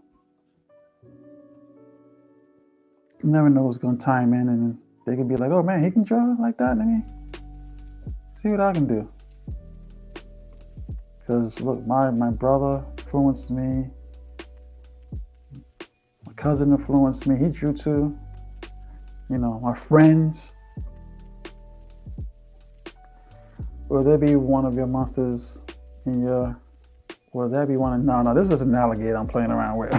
You never know who's gonna chime in, and they can be like, oh man, he can draw like that. Let me see what I can do. Because look, my brother influenced me. My cousin influenced me. He drew too. You know, my friends. Will there be one of your monsters in your... Will there be one? No, this is an alligator I'm playing around with.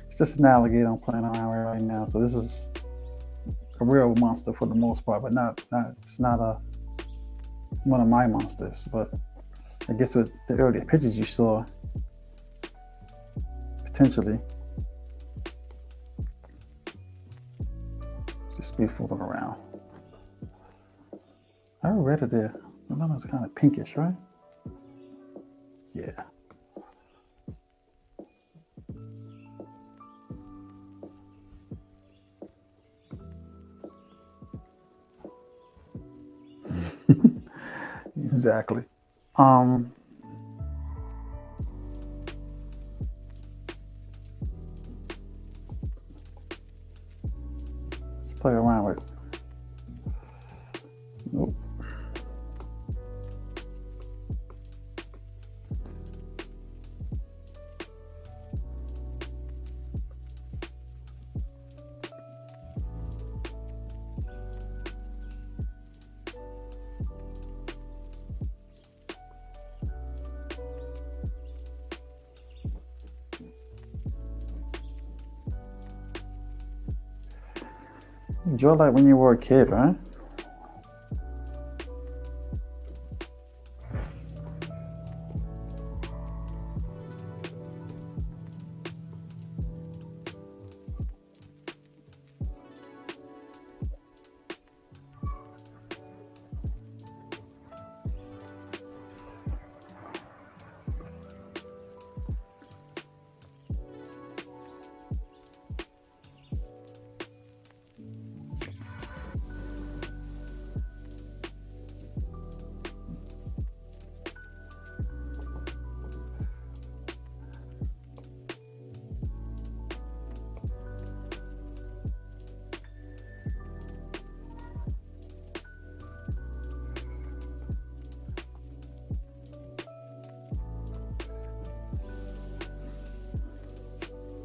It's just an alligator I'm playing around with right now. So this is a real monster for the most part, but it's not one of my monsters. But I guess with the earlier pictures you saw, potentially, just be fooling around. I read it there. I know it's kind of pinkish, right? Yeah. Exactly. Let's play around with it. Nope. You draw like when you were a kid, right?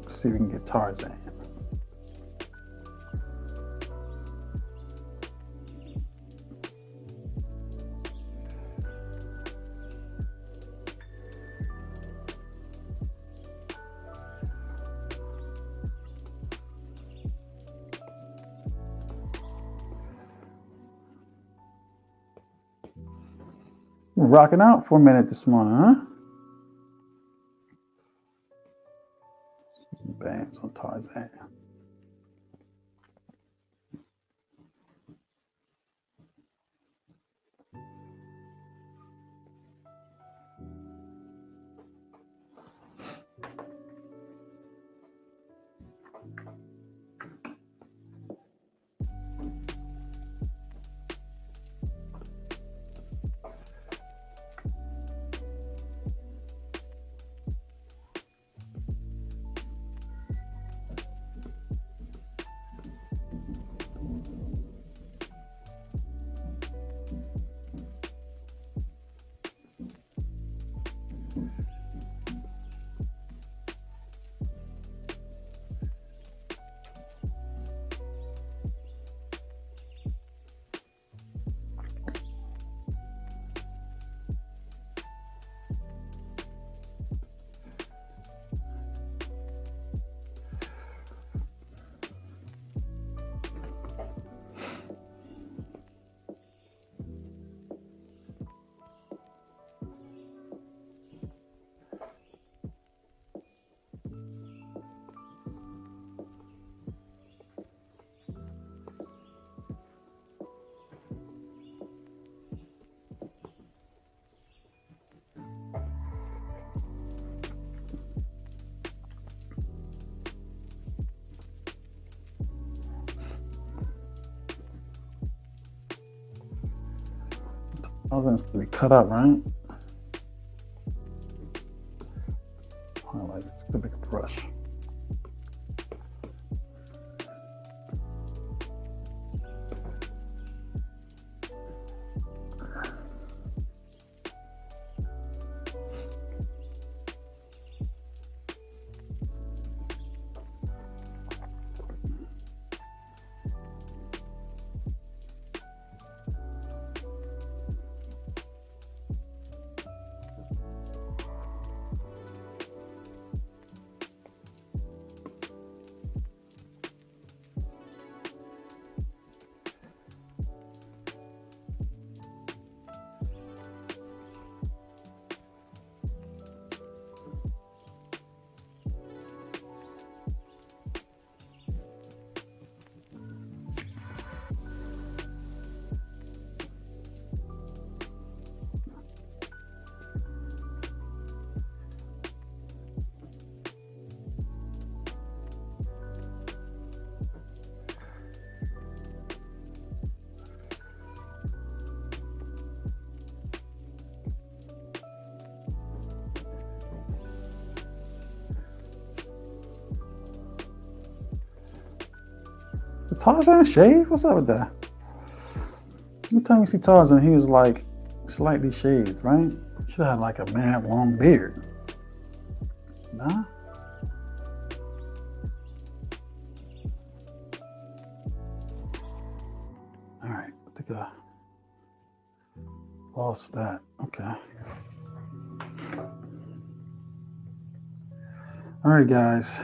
See if we can get Tarzan. We're rocking out for a minute this morning, huh? Bands on Tarzan. Tarzan's gonna be cut up, right? Highlights. It's gonna make a brush. Tarzan shaved? What's up with that? Every time you see Tarzan, he was like slightly shaved, right? Should have had like a mad long beard. Nah? Alright, I think I lost that. Okay. Alright, guys.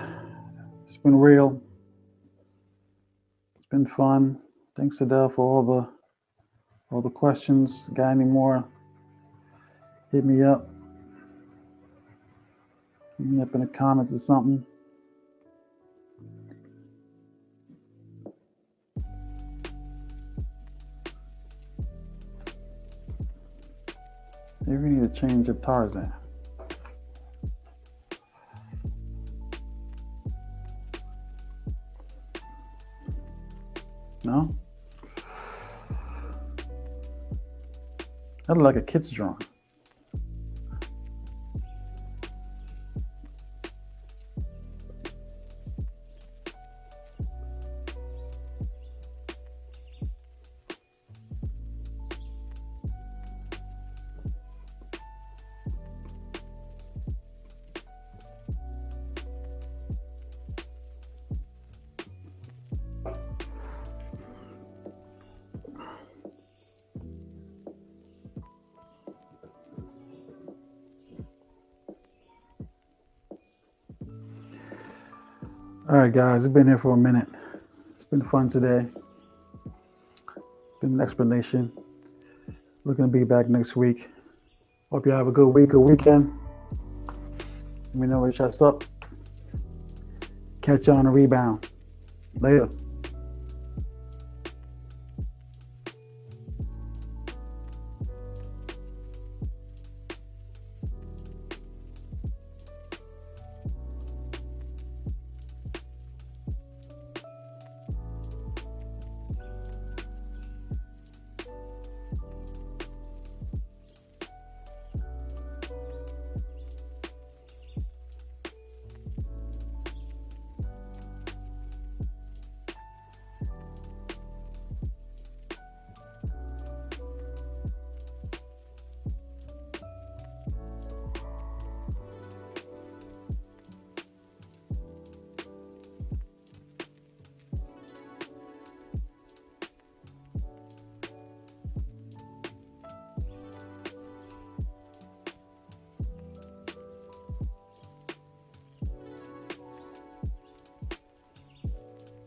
It's been real. It's been fun. Thanks, Adele, for all the questions. Got any more? Hit me up. Hit me up in the comments or something. Maybe we need to change up Tarzan. No? That looked like a kid's drawing. All right, guys, I've been here for a minute. It's been fun today. Been an explanation. Looking to be back next week. Hope you have a good week or weekend. Let me know where your chat's up. Catch you on the rebound. Later.